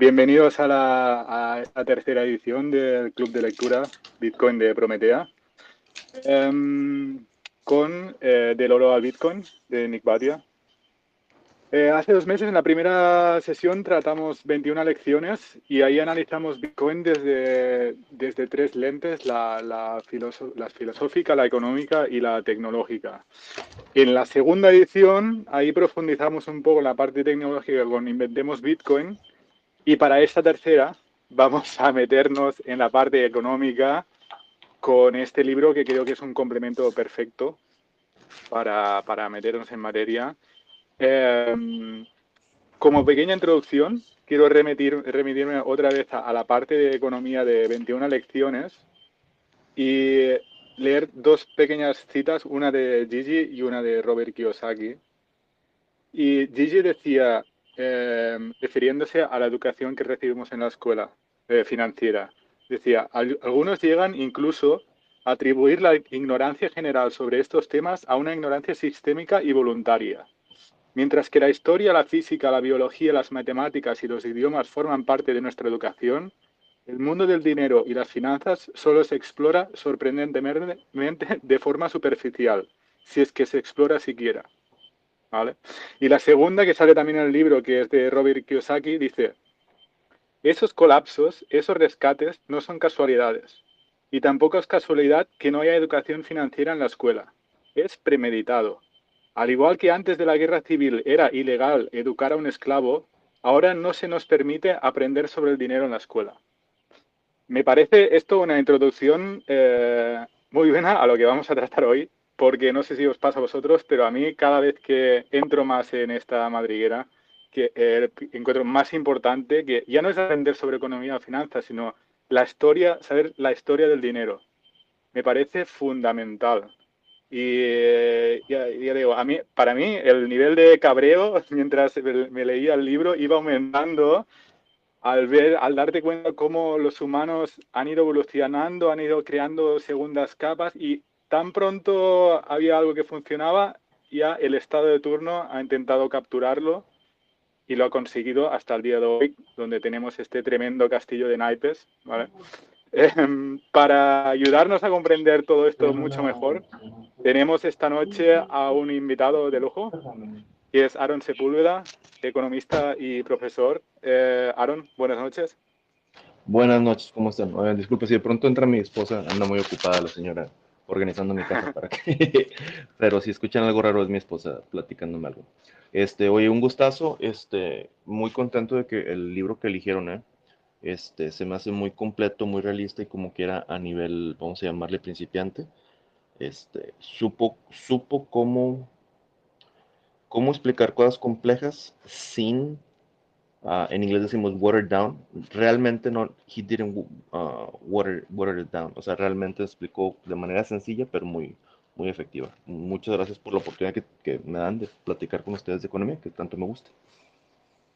Bienvenidos a esta tercera edición del Club de Lectura Bitcoin de Prometea, con Del oro al Bitcoin, de Nick Batia. Hace 2 meses, en la primera sesión, tratamos 21 lecciones y ahí analizamos Bitcoin desde tres lentes, la filosófica, la económica y la tecnológica. En la segunda edición, ahí profundizamos un poco en la parte tecnológica con Inventemos Bitcoin. Y para esta tercera vamos a meternos en la parte económica con este libro que creo que es un complemento perfecto para meternos en materia. Como pequeña introducción, quiero remitirme otra vez a la parte de economía de 21 lecciones y leer dos pequeñas citas, una de Gigi y una de Robert Kiyosaki. Y Gigi decía, refiriéndose a la educación que recibimos en la escuela financiera, decía, algunos llegan incluso a atribuir la ignorancia general sobre estos temas a una ignorancia sistémica y voluntaria. Mientras que la historia, la física, la biología, las matemáticas y los idiomas forman parte de nuestra educación, el mundo del dinero y las finanzas solo se explora sorprendentemente de forma superficial, si es que se explora siquiera. ¿Vale? Y la segunda, que sale también en el libro, que es de Robert Kiyosaki, dice, esos colapsos, esos rescates no son casualidades. Y tampoco es casualidad que no haya educación financiera en la escuela. Es premeditado. Al igual que antes de la guerra civil era ilegal educar a un esclavo, ahora no se nos permite aprender sobre el dinero en la escuela. Me parece esto una introducción muy buena a lo que vamos a tratar hoy, porque no sé si os pasa a vosotros, pero a mí cada vez que entro más en esta madriguera, que encuentro más importante que ya no es aprender sobre economía o finanzas, sino la historia, saber la historia del dinero. Me parece fundamental. Y ya digo, para mí el nivel de cabreo mientras me leía el libro iba aumentando al darte cuenta cómo los humanos han ido evolucionando, han ido creando segundas capas y tan pronto había algo que funcionaba, ya el estado de turno ha intentado capturarlo y lo ha conseguido hasta el día de hoy, donde tenemos este tremendo castillo de naipes, ¿vale? Para ayudarnos a comprender todo esto mucho mejor, tenemos esta noche a un invitado de lujo, que es Aaron Sepúlveda, economista y profesor. Aaron, buenas noches. Buenas noches, ¿cómo están? Oigan, disculpe, si de pronto entra mi esposa, anda muy ocupada la señora organizando mi casa para que... Pero si escuchan algo raro es mi esposa platicándome algo. Oye, un gustazo, muy contento de que el libro que eligieron, se me hace muy completo, muy realista y como quiera a nivel, vamos a llamarle principiante. Supo cómo explicar cosas complejas sin en inglés decimos watered down. Realmente no, he didn't water it down. O sea, realmente explicó de manera sencilla, pero muy efectiva. Muchas gracias por la oportunidad que me dan de platicar con ustedes de economía, que tanto me gusta.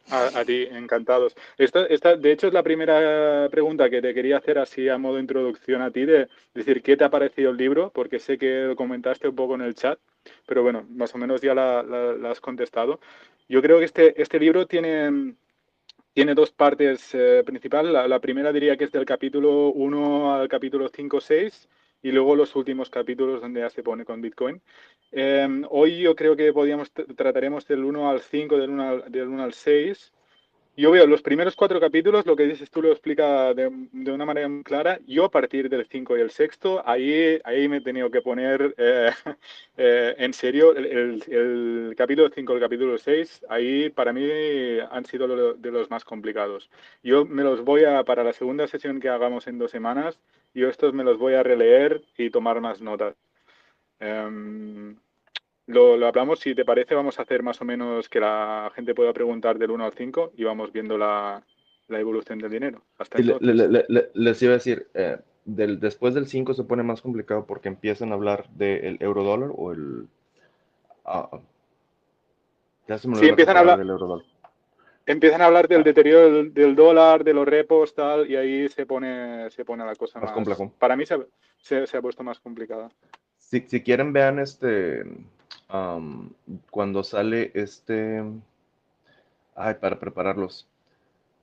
A ti, encantados. De hecho, es la primera pregunta que te quería hacer así a modo de introducción a ti, de decir qué te ha parecido el libro, porque sé que lo comentaste un poco en el chat, pero bueno, más o menos ya la has contestado. Yo creo que este libro tiene dos partes principales. La primera diría que es del capítulo 1 al capítulo 5 o 6 y luego los últimos capítulos donde ya se pone con Bitcoin. Hoy yo creo que trataremos del 1 al 5, del 1 al 6. Yo veo los primeros 4 capítulos, lo que dices tú lo explica de una manera muy clara. Yo a partir del 5 y el sexto, ahí me he tenido que poner en serio. El capítulo 5 y el capítulo 6, ahí para mí han sido de los más complicados. Yo me los para la segunda sesión que hagamos en 2 semanas, yo estos me los voy a releer y tomar más notas. Um, lo hablamos, si te parece, vamos a hacer más o menos que la gente pueda preguntar del 1 al 5 y vamos viendo la evolución del dinero. Hasta Y entonces. les iba a decir, después del 5 se pone más complicado porque empiezan a hablar del euro dólar o el... ah, ya se me Sí, olvidó la otra palabra del euro dólar. empiezan a hablar del deterioro del dólar, de los repos, tal, y ahí se pone la cosa Más más. complejo. Para mí se ha puesto más complicada. Si quieren, vean cuando sale ay, para prepararlos.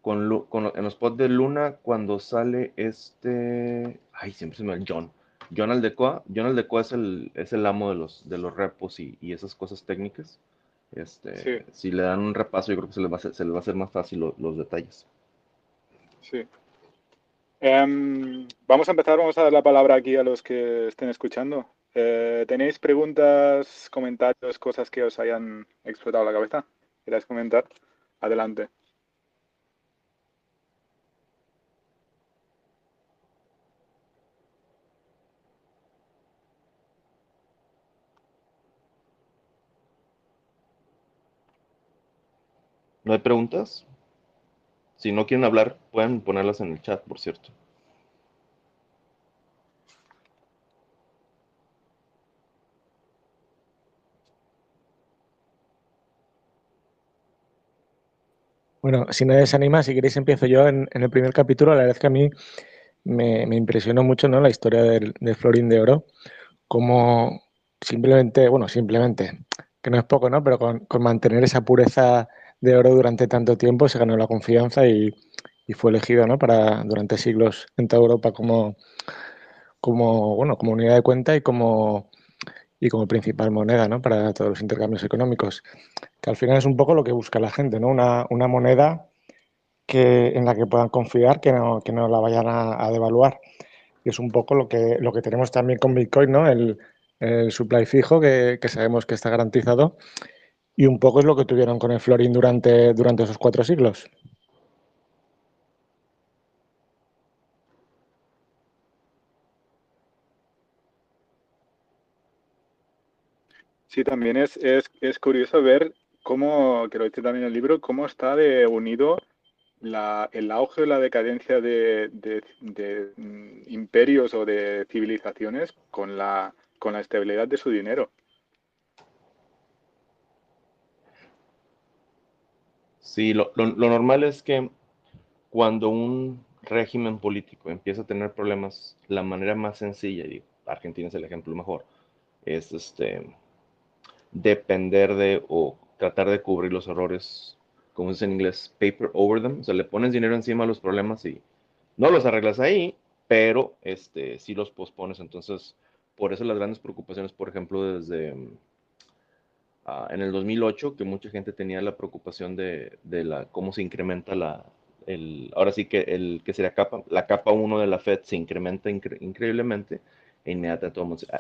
en los pods de Luna, cuando sale ay, siempre se me va John Aldecoa. John Aldecoa es el amo de los repos y esas cosas técnicas. Sí, Si le dan un repaso, yo creo que se les va a hacer más fácil los detalles. sí. Vamos a empezar, vamos a dar la palabra aquí a los que estén escuchando. ¿Tenéis preguntas, comentarios, cosas que os hayan explotado la cabeza? ¿Queréis comentar? Adelante. ¿No hay preguntas? Si no quieren hablar, pueden ponerlas en el chat, por cierto. Bueno, si nadie se anima, si queréis empiezo yo en el primer capítulo. La verdad es que a mí me impresionó mucho, ¿no?, la historia del florín de oro, como simplemente, que no es poco, ¿no?, pero con mantener esa pureza de oro durante tanto tiempo se ganó la confianza y fue elegido, ¿no?, durante siglos en toda Europa como unidad de cuenta y como principal moneda, ¿no?, para todos los intercambios económicos, que al final es un poco lo que busca la gente, ¿no?, una moneda en la que puedan confiar, que no la vayan a devaluar. Y es un poco lo que tenemos también con Bitcoin, ¿no? El supply fijo, que sabemos que está garantizado, y un poco es lo que tuvieron con el florín durante esos 4 siglos. Sí, también es curioso ver cómo, que lo dice también el libro, cómo está de unido el auge o la decadencia de imperios o de civilizaciones con la estabilidad de su dinero. Sí, lo normal es que cuando un régimen político empieza a tener problemas, la manera más sencilla, y Argentina es el ejemplo mejor, es depender de o tratar de cubrir los errores, como se dice en inglés, paper over them. O sea, le pones dinero encima a los problemas y no los arreglas ahí, pero sí los pospones. Entonces, por eso las grandes preocupaciones, por ejemplo, desde en el 2008, que mucha gente tenía la preocupación de cómo se incrementa ahora sí que que sería la capa uno de la Fed se incrementa increíblemente, e inmediatamente todo el mundo dice,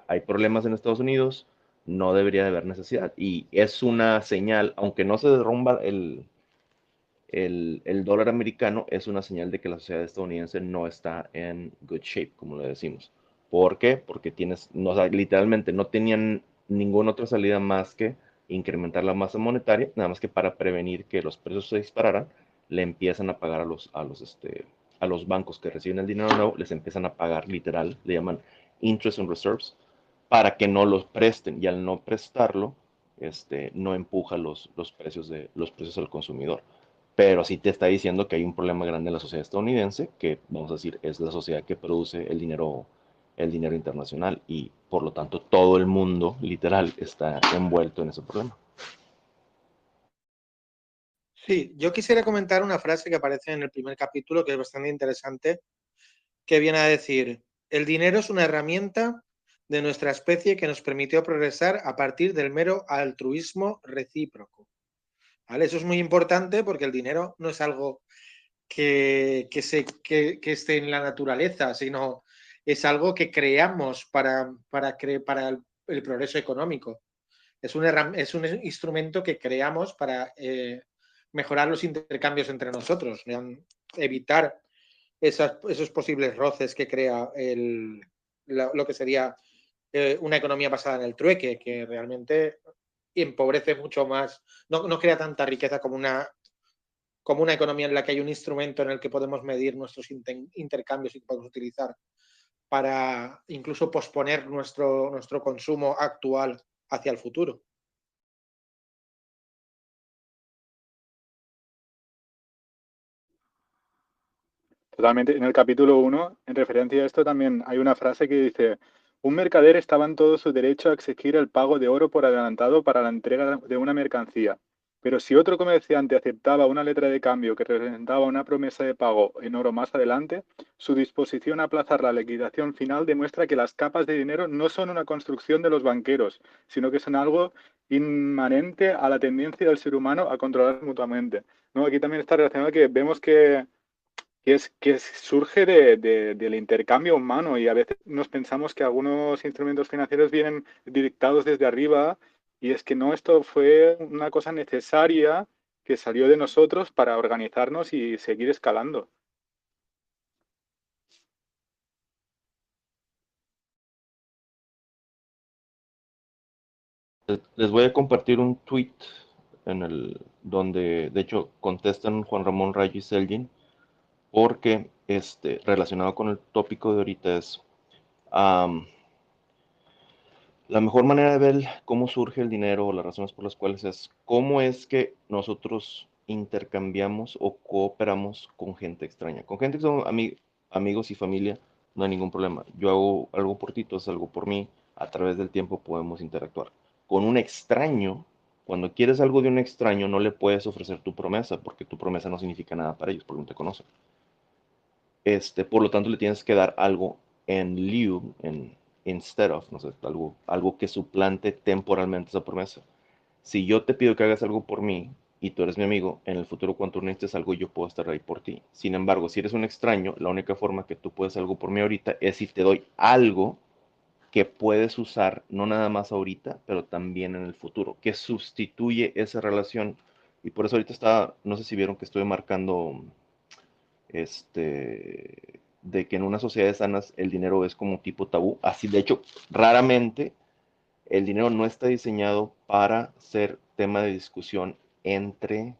hay problemas en Estados Unidos, no debería de haber necesidad. Y es una señal, aunque no se derrumba el dólar americano, es una señal de que la sociedad estadounidense no está en good shape, como le decimos. ¿Por qué? Porque no, o sea, literalmente no tenían ninguna otra salida más que incrementar la masa monetaria, nada más que para prevenir que los precios se dispararan, le empiezan a pagar a los bancos que reciben el dinero nuevo, les empiezan a pagar literal, le llaman interest on reserves, para que no los presten, y al no prestarlo, no empuja los precios al consumidor. Pero sí te está diciendo que hay un problema grande en la sociedad estadounidense, que vamos a decir es la sociedad que produce el dinero internacional, y por lo tanto todo el mundo literal está envuelto en ese problema. Sí, yo quisiera comentar una frase que aparece en el primer capítulo que es bastante interesante, que viene a decir: el dinero es una herramienta de nuestra especie que nos permitió progresar a partir del mero altruismo recíproco. ¿Vale? Eso es muy importante porque el dinero no es algo que esté en la naturaleza, sino es algo que creamos para el progreso económico. Es un instrumento que creamos para mejorar los intercambios entre nosotros, evitar esos posibles roces que crea lo que sería una economía basada en el trueque, que realmente empobrece mucho más, no crea tanta riqueza como una economía en la que hay un instrumento en el que podemos medir nuestros intercambios y que podemos utilizar para incluso posponer nuestro consumo actual hacia el futuro. Totalmente. En el capítulo 1, en referencia a esto, también hay una frase que dice: un mercader estaba en todo su derecho a exigir el pago de oro por adelantado para la entrega de una mercancía. Pero si otro comerciante aceptaba una letra de cambio que representaba una promesa de pago en oro más adelante, su disposición a aplazar la liquidación final demuestra que las capas de dinero no son una construcción de los banqueros, sino que son algo inmanente a la tendencia del ser humano a controlar mutuamente. ¿No? Aquí también está relacionado que vemos que surge del intercambio humano y a veces nos pensamos que algunos instrumentos financieros vienen dictados desde arriba y es que no, esto fue una cosa necesaria que salió de nosotros para organizarnos y seguir escalando. Les voy a compartir un tweet donde de hecho contestan Juan Ramón Rayo y Selgin porque relacionado con el tópico de ahorita es am, la mejor manera de ver cómo surge el dinero o las razones por las cuales es cómo es que nosotros intercambiamos o cooperamos con gente extraña. Con gente que son amigos y familia, no hay ningún problema. Yo hago algo por ti, tú haces algo por mí. A través del tiempo podemos interactuar. Con un extraño, cuando quieres algo de un extraño, no le puedes ofrecer tu promesa, porque tu promesa no significa nada para ellos, porque no te conocen. Por lo tanto, le tienes que dar algo en lieu, instead of, no sé, algo que suplante temporalmente esa promesa. Si yo te pido que hagas algo por mí y tú eres mi amigo, en el futuro cuando tú necesites algo, yo puedo estar ahí por ti. Sin embargo, si eres un extraño, la única forma que tú puedes hacer algo por mí ahorita es si te doy algo que puedes usar, no nada más ahorita, pero también en el futuro, que sustituye esa relación. Y por eso ahorita no sé si vieron que estoy marcando de que en unas sociedades sanas el dinero es como tipo tabú. Así, de hecho, raramente el dinero no está diseñado para ser tema de discusión entre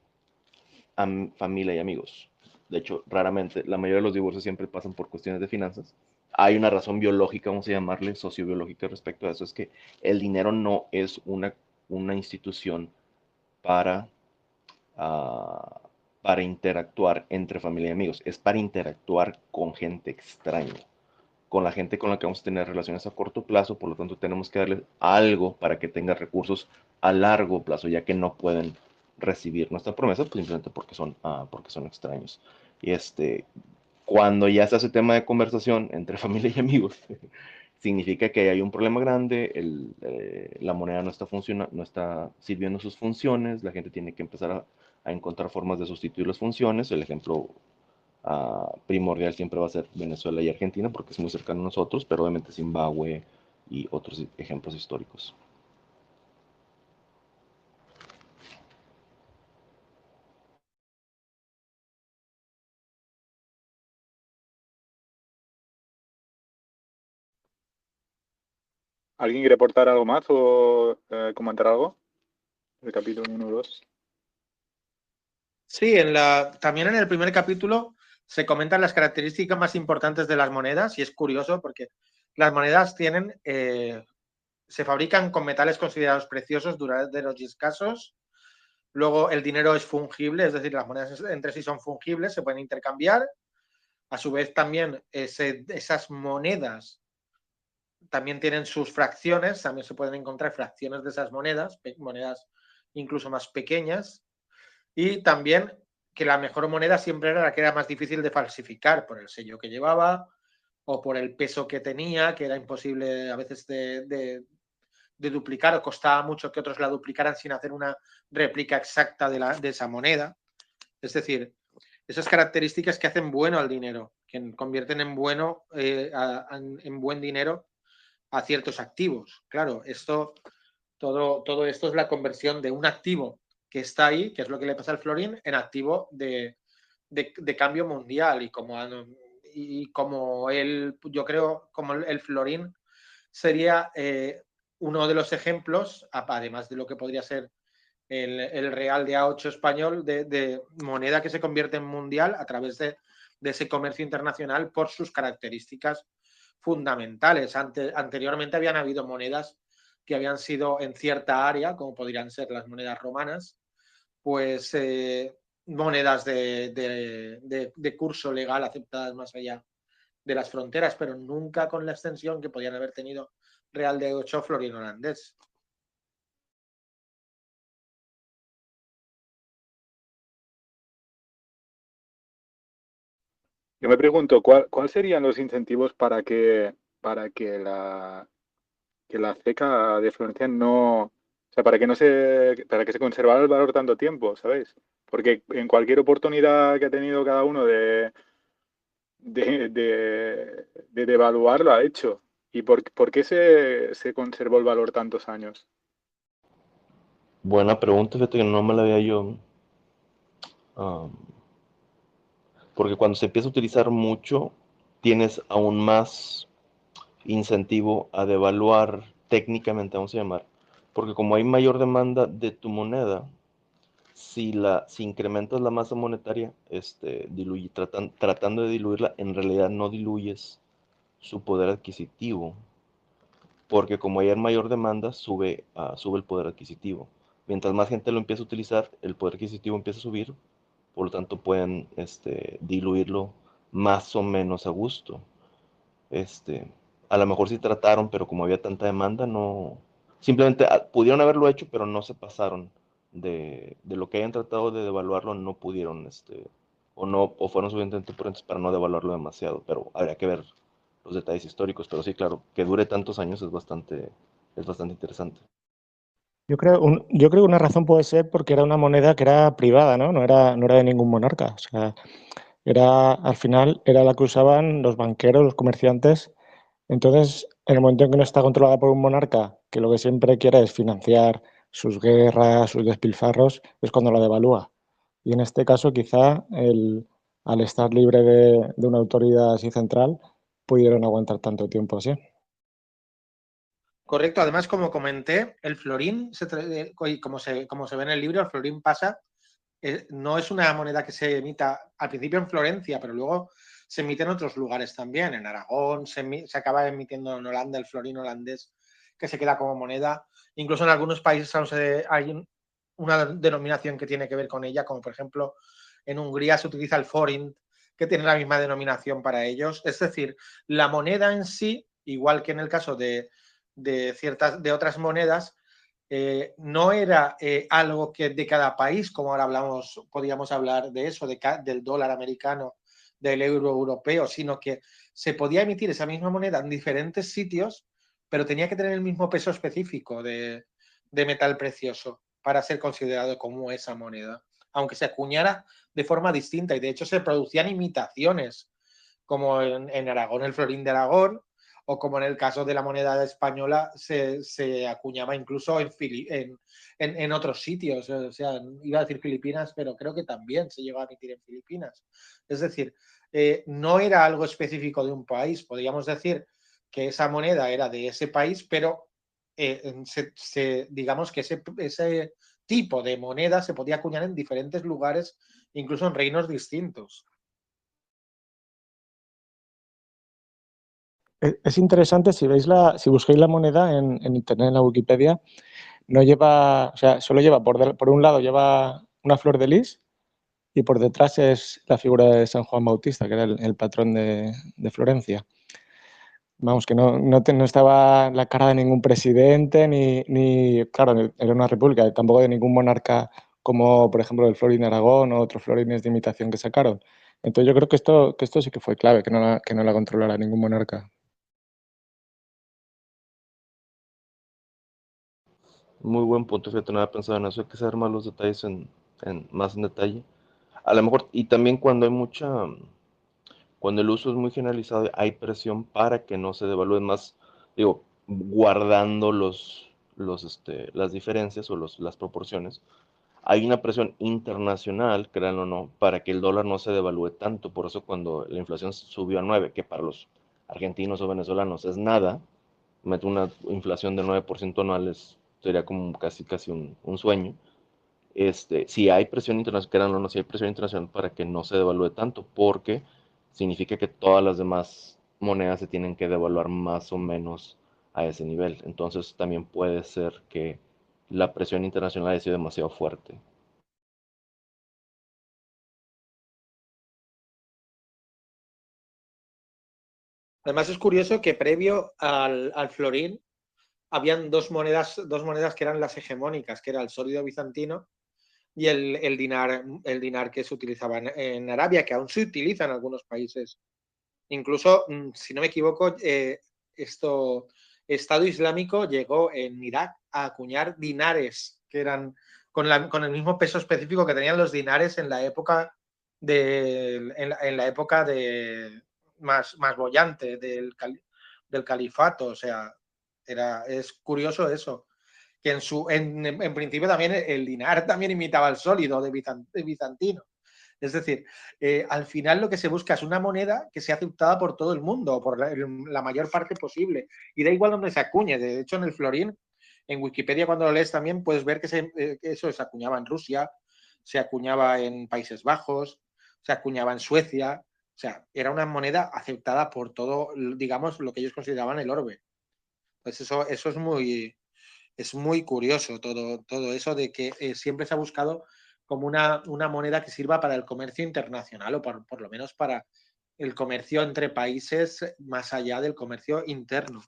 familia y amigos. De hecho, raramente, la mayoría de los divorcios siempre pasan por cuestiones de finanzas. Hay una razón biológica, vamos a llamarle sociobiológica respecto a eso, es que el dinero no es una institución para uh, para interactuar entre familia y amigos, es para interactuar con gente extraña, con la gente con la que vamos a tener relaciones a corto plazo, por lo tanto tenemos que darles algo para que tenga recursos a largo plazo, ya que no pueden recibir nuestra promesa, pues simplemente porque son extraños. Y cuando ya se hace tema de conversación entre familia y amigos, significa que hay un problema grande, la moneda no está sirviendo sus funciones, la gente tiene que empezar a encontrar formas de sustituir las funciones. El ejemplo primordial siempre va a ser Venezuela y Argentina porque es muy cercano a nosotros, pero obviamente Zimbabue y otros ejemplos históricos. ¿Alguien quiere aportar algo más o comentar algo? El capítulo 1 o 2. Sí, también en el primer capítulo se comentan las características más importantes de las monedas y es curioso porque las monedas se fabrican con metales considerados preciosos, duraderos y escasos. Luego el dinero es fungible, es decir, las monedas entre sí son fungibles, se pueden intercambiar. A su vez también esas monedas también tienen sus fracciones, también se pueden encontrar fracciones de esas monedas incluso más pequeñas. Y también que la mejor moneda siempre era la que era más difícil de falsificar por el sello que llevaba o por el peso que tenía, que era imposible a veces de duplicar o costaba mucho que otros la duplicaran sin hacer una réplica exacta de esa moneda. Es decir, esas características que hacen bueno al dinero, que convierten en en buen dinero a ciertos activos. Claro, todo esto es la conversión de un activo que está ahí, que es lo que le pasa al florín, en activo de cambio mundial. Y como yo creo, como el florín sería uno de los ejemplos, además de lo que podría ser el real de A8 español, de moneda que se convierte en mundial a través de ese comercio internacional por sus características fundamentales. Anteriormente habían habido monedas que habían sido en cierta área, como podrían ser las monedas romanas, pues monedas de curso legal aceptadas más allá de las fronteras, pero nunca con la extensión que podían haber tenido Real de 8 florín holandés. Yo me pregunto, ¿cuál serían los incentivos para que la ceca de Florencia no, o sea, para que se conservara el valor tanto tiempo, ¿sabéis? Porque en cualquier oportunidad que ha tenido cada uno de devaluar lo ha hecho. ¿Y por qué se conservó el valor tantos años? Buena pregunta, fíjate que no me la había yo. um, Porque cuando se empieza a utilizar mucho, tienes aún más incentivo a devaluar técnicamente, vamos a llamar. Porque como hay mayor demanda de tu moneda, si incrementas la masa monetaria, tratando de diluirla, en realidad no diluyes su poder adquisitivo, porque como hay mayor demanda, sube el poder adquisitivo. Mientras más gente lo empieza a utilizar, el poder adquisitivo empieza a subir, por lo tanto pueden diluirlo más o menos a gusto. Este, a lo mejor sí trataron, pero como había tanta demanda, no. Simplemente pudieron haberlo hecho, pero no se pasaron de lo que hayan tratado de devaluarlo, no pudieron, o fueron suficientemente prudentes para no devaluarlo demasiado, pero habría que ver los detalles históricos, pero sí, claro, que dure tantos años es bastante interesante. Yo creo que una razón puede ser porque era una moneda que era privada, ¿no? No era de ningún monarca. O sea, al final era la que usaban los banqueros, los comerciantes. Entonces, en el momento en que no está controlada por un monarca, que lo que siempre quiere es financiar sus guerras, sus despilfarros, es cuando la devalúa. Y en este caso, quizá al estar libre de una autoridad así central, pudieron aguantar tanto tiempo así. Correcto, además, como comenté, el florín, como se ve en el libro, el florín pasa, no es una moneda que se emita al principio en Florencia, pero luego se emite en otros lugares también. En Aragón se acaba emitiendo en Holanda el florín holandés, que se queda como moneda. Incluso en algunos países hay una denominación que tiene que ver con ella, como por ejemplo en Hungría se utiliza el forint, que tiene la misma denominación para ellos. Es decir, la moneda en sí, igual que en el caso de otras monedas, no era algo que de cada país, como ahora podíamos hablar de eso, del dólar americano, del euro europeo, sino que se podía emitir esa misma moneda en diferentes sitios, pero tenía que tener el mismo peso específico de metal precioso para ser considerado como esa moneda, aunque se acuñara de forma distinta. Y de hecho se producían imitaciones, como en Aragón, el florín de Aragón, o como en el caso de la moneda española, se acuñaba incluso en otros sitios. O sea, iba a decir Filipinas, pero creo que también se llegó a emitir en Filipinas. Es decir, no era algo específico de un país. Podríamos decir que esa moneda era de ese país, pero digamos que ese tipo de moneda se podía acuñar en diferentes lugares, incluso en reinos distintos. Es interesante si buscáis la moneda en internet, en la Wikipedia, no lleva, o sea, solo lleva por un lado lleva una flor de lis y por detrás es la figura de San Juan Bautista, que era el patrón de Florencia. Vamos, que no estaba la cara de ningún presidente, claro, era una república, tampoco de ningún monarca como, por ejemplo, el Florín de Aragón o otros florines de imitación que sacaron. Entonces yo creo que esto sí que fue clave, que no la controlara ningún monarca. Muy buen punto, fíjate, no había pensado en eso, hay que saber más los detalles más en detalle. A lo mejor, y también cuando el uso es muy generalizado, hay presión para que no se devalúen más, digo, guardando las diferencias o las proporciones. Hay una presión internacional, créanlo o no, para que el dólar no se devalúe tanto. Por eso cuando la inflación subió a 9, que para los argentinos o venezolanos es nada, mete una inflación de 9% anual sería como casi un sueño. Si hay presión internacional, créanlo o no, si hay presión internacional para que no se devalúe tanto, porque significa que todas las demás monedas se tienen que devaluar más o menos a ese nivel. Entonces también puede ser que la presión internacional haya sido demasiado fuerte. Además es curioso que previo al florín habían dos monedas que eran las hegemónicas, que era el sólido bizantino y el dinar que se utilizaba en Arabia, que aún se utiliza en algunos países. Incluso, si no me equivoco, Estado Islámico llegó en Irak a acuñar dinares, que eran con el mismo peso específico que tenían los dinares en la época más boyante del califato. O sea, es curioso eso, que en principio también el dinar también imitaba el sólido de bizantino. Es decir, al final lo que se busca es una moneda que sea aceptada por todo el mundo, por la mayor parte posible. Y da igual donde se acuñe. De hecho, en el florín, en Wikipedia, cuando lo lees también, puedes ver que eso se acuñaba en Rusia, se acuñaba en Países Bajos, se acuñaba en Suecia. O sea, era una moneda aceptada por todo, digamos, lo que ellos consideraban el orbe. Pues eso es muy curioso todo eso de que siempre se ha buscado como una moneda que sirva para el comercio internacional o por lo menos para el comercio entre países más allá del comercio interno.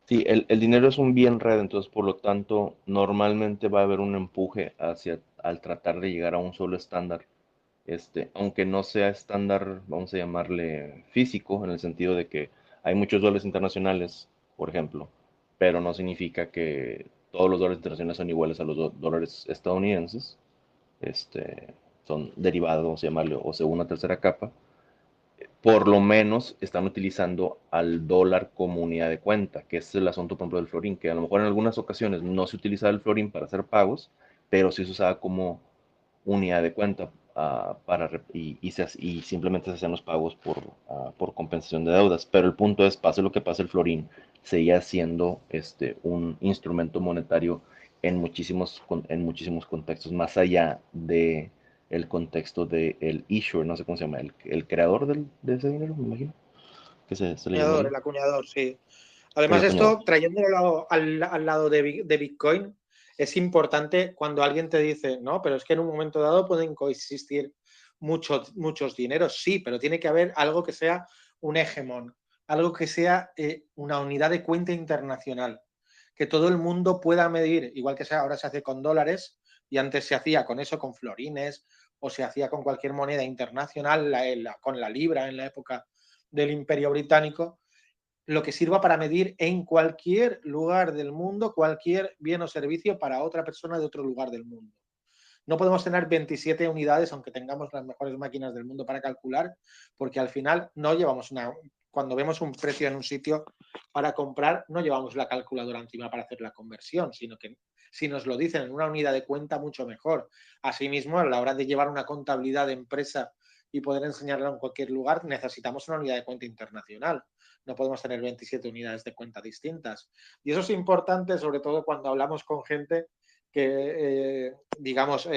Sí, el dinero es un bien red, entonces por lo tanto normalmente va a haber un empuje hacia al tratar de llegar a un solo estándar, aunque no sea estándar, vamos a llamarle físico, en el sentido de que hay muchos dólares internacionales, por ejemplo, pero no significa que todos los dólares internacionales son iguales a los dólares estadounidenses, son derivados, vamos a llamarle, o segunda, tercera capa. Por lo menos están utilizando al dólar como unidad de cuenta, que es el asunto, por ejemplo, del florín, que a lo mejor en algunas ocasiones no se utilizaba el florín para hacer pagos, pero sí se usaba como unidad de cuenta y simplemente se hacían los pagos por compensación de deudas. Pero el punto es, pase lo que pase, el florín seguía siendo un instrumento monetario en muchísimos contextos, más allá de el contexto del issuer, no sé cómo se llama, el creador de ese dinero, me imagino, que se le llamaría. El acuñador, sí. El Además, acuñador. esto, trayéndolo al lado de Bitcoin, es importante cuando alguien te dice, no, pero es que en un momento dado pueden coexistir muchos dineros. Sí, pero tiene que haber algo que sea un hegemón, algo que sea una unidad de cuenta internacional, que todo el mundo pueda medir, igual que ahora se hace con dólares y antes se hacía con eso, con florines, o se hacía con cualquier moneda internacional, con la libra en la época del Imperio Británico, lo que sirva para medir en cualquier lugar del mundo cualquier bien o servicio para otra persona de otro lugar del mundo. No podemos tener 27 unidades, aunque tengamos las mejores máquinas del mundo para calcular, porque al final no llevamos cuando vemos un precio en un sitio para comprar, no llevamos la calculadora encima para hacer la conversión, sino que si nos lo dicen en una unidad de cuenta, mucho mejor. Asimismo, a la hora de llevar una contabilidad de empresa y poder enseñarla en cualquier lugar, necesitamos una unidad de cuenta internacional. No podemos tener 27 unidades de cuenta distintas. Y eso es importante, sobre todo cuando hablamos con gente que, digamos,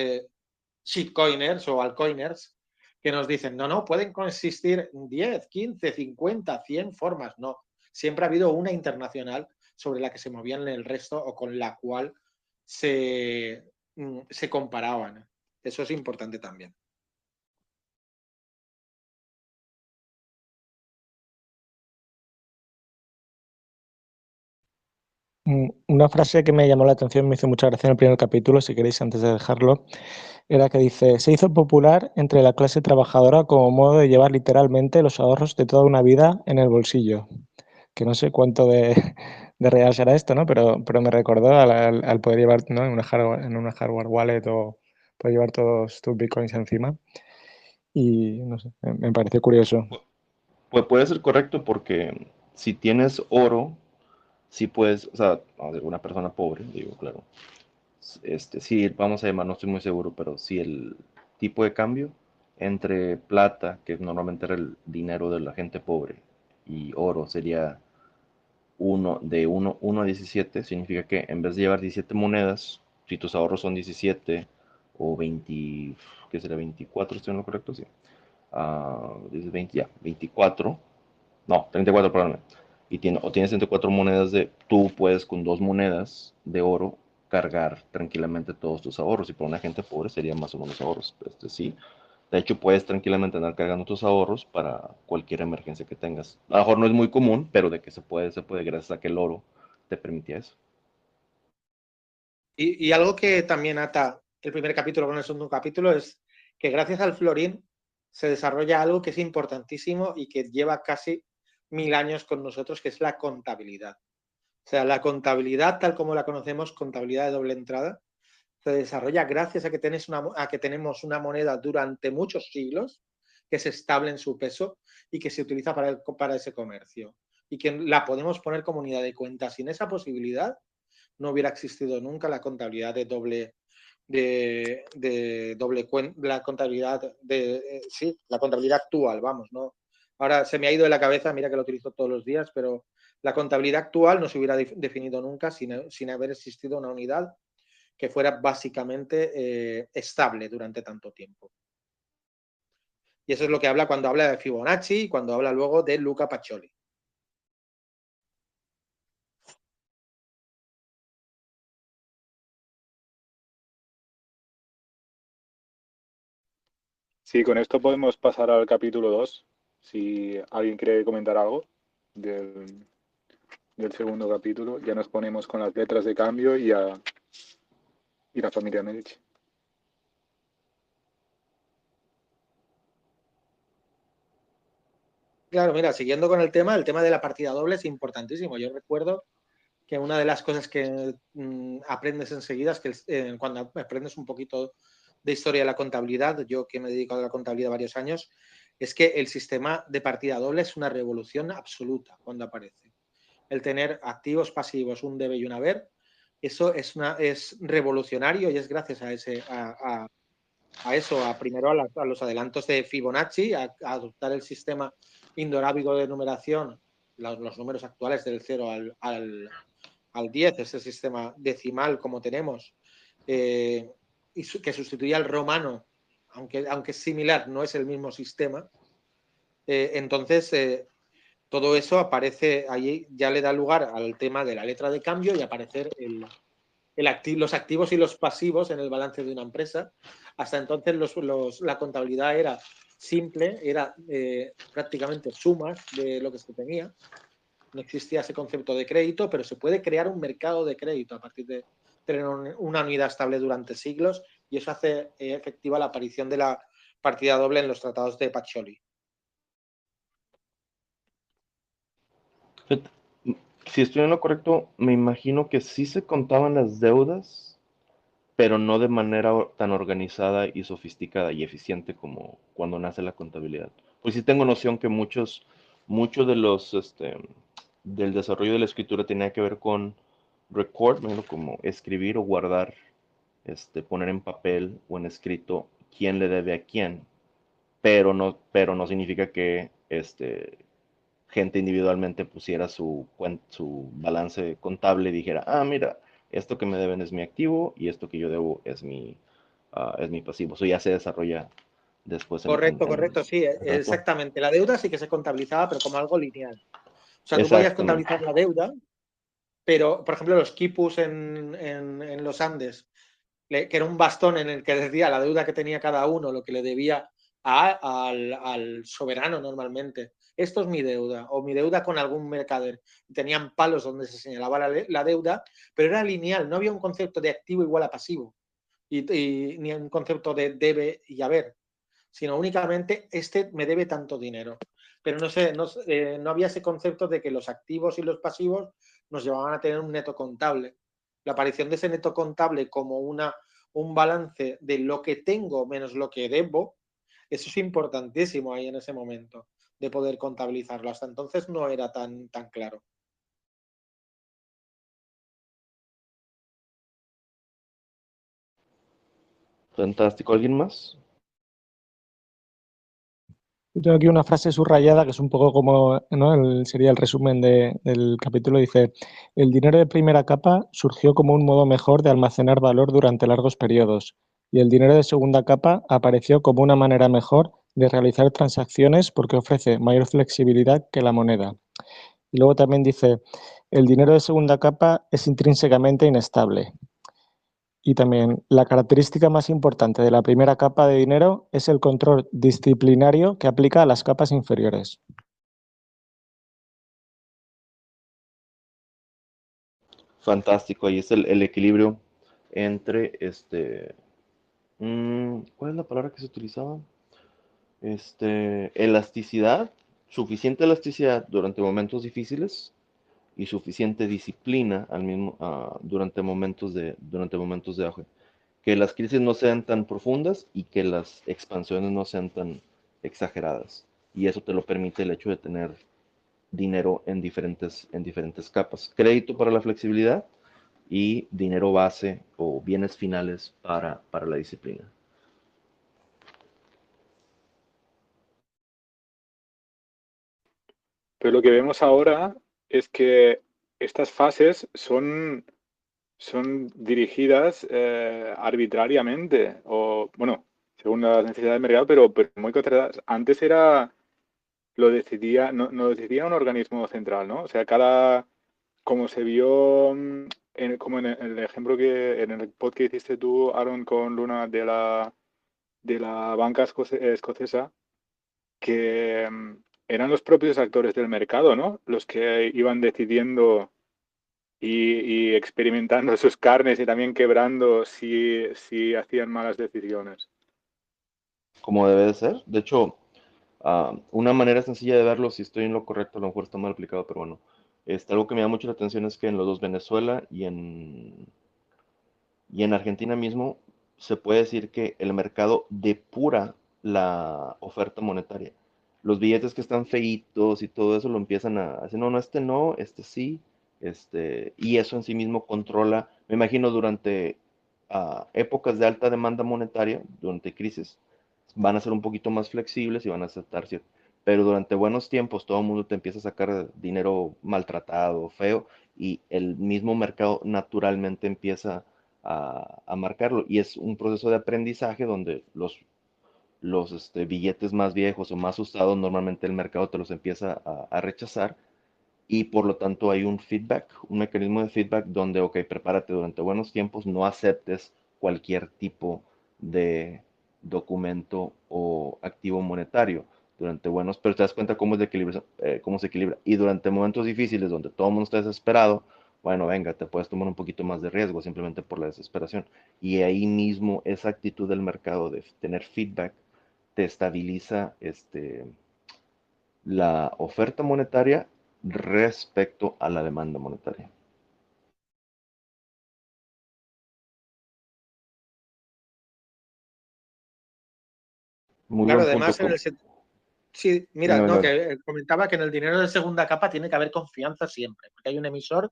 shitcoiners o altcoiners, que nos dicen, no, pueden consistir 10, 15, 50, 100 formas. No, siempre ha habido una internacional sobre la que se movían el resto o con la cual se comparaban. Eso es importante también. Una frase que me llamó la atención, me hizo mucha gracia en el primer capítulo, si queréis, antes de dejarlo, era que dice, se hizo popular entre la clase trabajadora como modo de llevar literalmente los ahorros de toda una vida en el bolsillo. Que no sé cuánto de real será esto, ¿no? Pero me recordó al poder llevar, ¿no? en una hardware wallet o poder llevar todos tus bitcoins encima. Y no sé, me pareció curioso. Pues puede ser correcto porque si tienes oro, sí puedes, o sea, una persona pobre, digo, claro, sí, vamos a llamar, no estoy muy seguro, pero sí el tipo de cambio entre plata, que normalmente era el dinero de la gente pobre, y oro sería uno a 17, significa que en vez de llevar 17 monedas, si tus ahorros son 17 o 20, ¿qué será? 24, ¿estoy en lo correcto? Sí. 20, ya, 24, no, 34, perdón. O tienes 34 monedas tú puedes con 2 monedas de oro cargar tranquilamente todos tus ahorros. Y para una gente pobre sería más o menos ahorros. Sí. De hecho, puedes tranquilamente andar cargando tus ahorros para cualquier emergencia que tengas. A lo mejor no es muy común, pero de que se puede gracias a que el oro te permitía eso. Y algo que también ata el primer capítulo con el segundo capítulo es que gracias al florín se desarrolla algo que es importantísimo y que lleva casi 1000 años con nosotros, que es la contabilidad. O sea, la contabilidad tal como la conocemos, contabilidad de doble entrada, se desarrolla gracias a que tenemos una moneda durante muchos siglos que es estable en su peso y que se utiliza para ese comercio. Y que la podemos poner como unidad de cuenta. Sin esa posibilidad no hubiera existido nunca la contabilidad la contabilidad la contabilidad actual, vamos, ¿no? Ahora se me ha ido de la cabeza, mira que lo utilizo todos los días, pero la contabilidad actual no se hubiera definido nunca sin haber existido una unidad que fuera básicamente estable durante tanto tiempo. Y eso es lo que habla cuando habla de Fibonacci y cuando habla luego de Luca Pacioli. Sí, con esto podemos pasar al capítulo 2, si alguien quiere comentar algo del segundo capítulo. Ya nos ponemos con las letras de cambio y la familia Medici. Claro, mira, siguiendo con el tema de la partida doble es importantísimo. Yo recuerdo que una de las cosas que aprendes enseguida es que cuando aprendes un poquito de historia de la contabilidad, yo que me he dedicado a la contabilidad varios años, es que el sistema de partida doble es una revolución absoluta cuando aparece. El tener activos, pasivos, un debe y un haber, eso es revolucionario y es gracias a eso, primero a los adelantos de Fibonacci, a adoptar el sistema indorábico de numeración, los números actuales del 0 al 10, ese sistema decimal como tenemos, y que sustituía al romano, aunque es similar, no es el mismo sistema. Entonces, todo eso aparece allí, ya le da lugar al tema de la letra de cambio y aparecer los activos y los pasivos en el balance de una empresa. Hasta entonces la contabilidad era simple, era prácticamente sumas de lo que se tenía. No existía ese concepto de crédito, pero se puede crear un mercado de crédito a partir de tener una unidad estable durante siglos y eso hace efectiva la aparición de la partida doble en los tratados de Pacioli. Si estoy en lo correcto, me imagino que sí se contaban las deudas, pero no de manera tan organizada y sofisticada y eficiente como cuando nace la contabilidad. Pues sí tengo noción que muchos de los, del desarrollo de la escritura tenía que ver con record, ¿no? Como escribir o guardar, poner en papel o en escrito quién le debe a quién, pero no significa que, gente individualmente pusiera su balance contable y dijera, ah, mira, esto que me deben es mi activo y esto que yo debo es mi pasivo. Eso ya se desarrolla después Correcto, sí, exactamente. La deuda sí que se contabilizaba, pero como algo lineal. O sea, tú podías contabilizar la deuda, pero, por ejemplo, los quipus en los Andes, que era un bastón en el que decía la deuda que tenía cada uno, lo que le debía al soberano normalmente. Esto es mi deuda, o mi deuda con algún mercader. Tenían palos donde se señalaba la deuda, pero era lineal, no había un concepto de activo igual a pasivo, ni un concepto de debe y haber, sino únicamente me debe tanto dinero. Pero no había ese concepto de que los activos y los pasivos nos llevaban a tener un neto contable. La aparición de ese neto contable como un balance de lo que tengo menos lo que debo, eso es importantísimo ahí en ese momento, de poder contabilizarlo. Hasta entonces no era tan claro. Fantástico. ¿Alguien más? Yo tengo aquí una frase subrayada que es un poco como, ¿no? Sería el resumen del capítulo. Dice, el dinero de primera capa surgió como un modo mejor de almacenar valor durante largos periodos y el dinero de segunda capa apareció como una manera mejor de realizar transacciones porque ofrece mayor flexibilidad que la moneda. Y luego también dice, el dinero de segunda capa es intrínsecamente inestable. Y también la característica más importante de la primera capa de dinero es el control disciplinario que aplica a las capas inferiores. fantástico. Ahí es el equilibrio entre ¿cuál es la palabra que se utilizaba? Elasticidad, suficiente elasticidad durante momentos difíciles y suficiente disciplina durante momentos de auge. Que las crisis no sean tan profundas y que las expansiones no sean tan exageradas. Y eso te lo permite el hecho de tener dinero en diferentes capas. Crédito para la flexibilidad y dinero base o bienes finales para la disciplina. Pero lo que vemos ahora es que estas fases son dirigidas arbitrariamente o, bueno, según las necesidades del mercado, pero muy controladas. Antes no lo decidía un organismo central, ¿no? O sea, como se vio, como en el ejemplo en el pod que hiciste tú, Aaron, con Luna de la banca escocesa, que eran los propios actores del mercado, ¿no? Los que iban decidiendo y experimentando sus carnes y también quebrando si hacían malas decisiones. Como debe de ser. De hecho, una manera sencilla de verlo, si estoy en lo correcto, a lo mejor está mal aplicado, pero bueno, algo que me da mucho la atención es que en los dos, Venezuela y en Argentina mismo, se puede decir que el mercado depura la oferta monetaria. Los billetes que están feitos y todo eso lo empiezan a decir, no, este sí, y eso en sí mismo controla, me imagino durante épocas de alta demanda monetaria, durante crisis, van a ser un poquito más flexibles y van a aceptar cierto. Pero durante buenos tiempos todo el mundo te empieza a sacar dinero maltratado, feo, y el mismo mercado naturalmente empieza a marcarlo. Y es un proceso de aprendizaje donde los billetes más viejos o más usados, normalmente el mercado te los empieza a rechazar y por lo tanto hay un feedback, un mecanismo de feedback donde, ok, prepárate durante buenos tiempos, no aceptes cualquier tipo de documento o activo monetario durante buenos, pero te das cuenta cómo se equilibra. Y durante momentos difíciles donde todo el mundo está desesperado, bueno, venga, te puedes tomar un poquito más de riesgo simplemente por la desesperación. Y ahí mismo esa actitud del mercado de tener feedback te estabiliza la oferta monetaria respecto a la demanda monetaria. Muy Claro, buen punto. además, sí, mira, Dígame, no, Laura. que comentaba que en el dinero de segunda capa tiene que haber confianza siempre, porque hay un emisor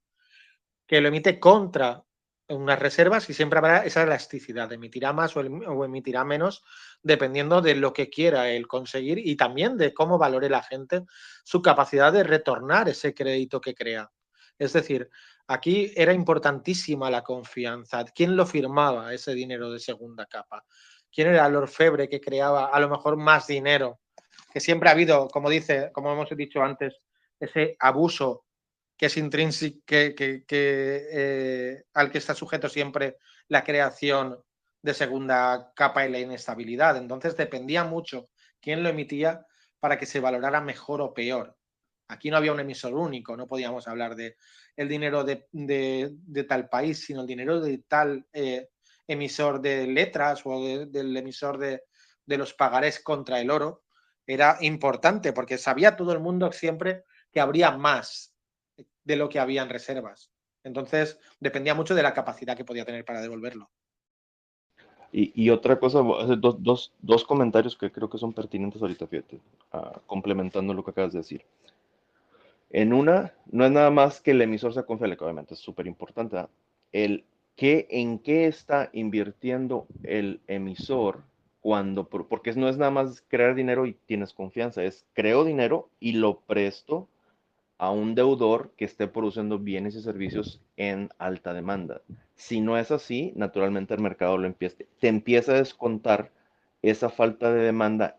que lo emite contra unas reservas y siempre habrá esa elasticidad, emitirá más o emitirá menos dependiendo de lo que quiera él conseguir y también de cómo valore la gente su capacidad de retornar ese crédito que crea. Es decir, aquí era importantísima la confianza. ¿Quién lo firmaba ese dinero de segunda capa? ¿Quién era el orfebre que creaba a lo mejor más dinero? Que siempre ha habido, como hemos dicho antes, ese abuso que es intrínseco, al que está sujeto siempre la creación de segunda capa y la inestabilidad. Entonces dependía mucho quién lo emitía para que se valorara mejor o peor. Aquí no había un emisor único, no podíamos hablar de el dinero de tal país, sino el dinero de tal emisor de letras o del emisor de los pagarés contra el oro. Era importante porque sabía todo el mundo siempre que habría más de lo que había en reservas. Entonces, dependía mucho de la capacidad que podía tener para devolverlo. Y otra cosa, voy a hacer dos comentarios que creo que son pertinentes ahorita, fíjate, complementando lo que acabas de decir. En una, no es nada más que el emisor sea confiable, que obviamente es súper importante. El en qué está invirtiendo el emisor porque no es nada más crear dinero y tienes confianza, es creo dinero y lo presto a un deudor que esté produciendo bienes y servicios en alta demanda. Si no es así, naturalmente el mercado te empieza a descontar esa falta de demanda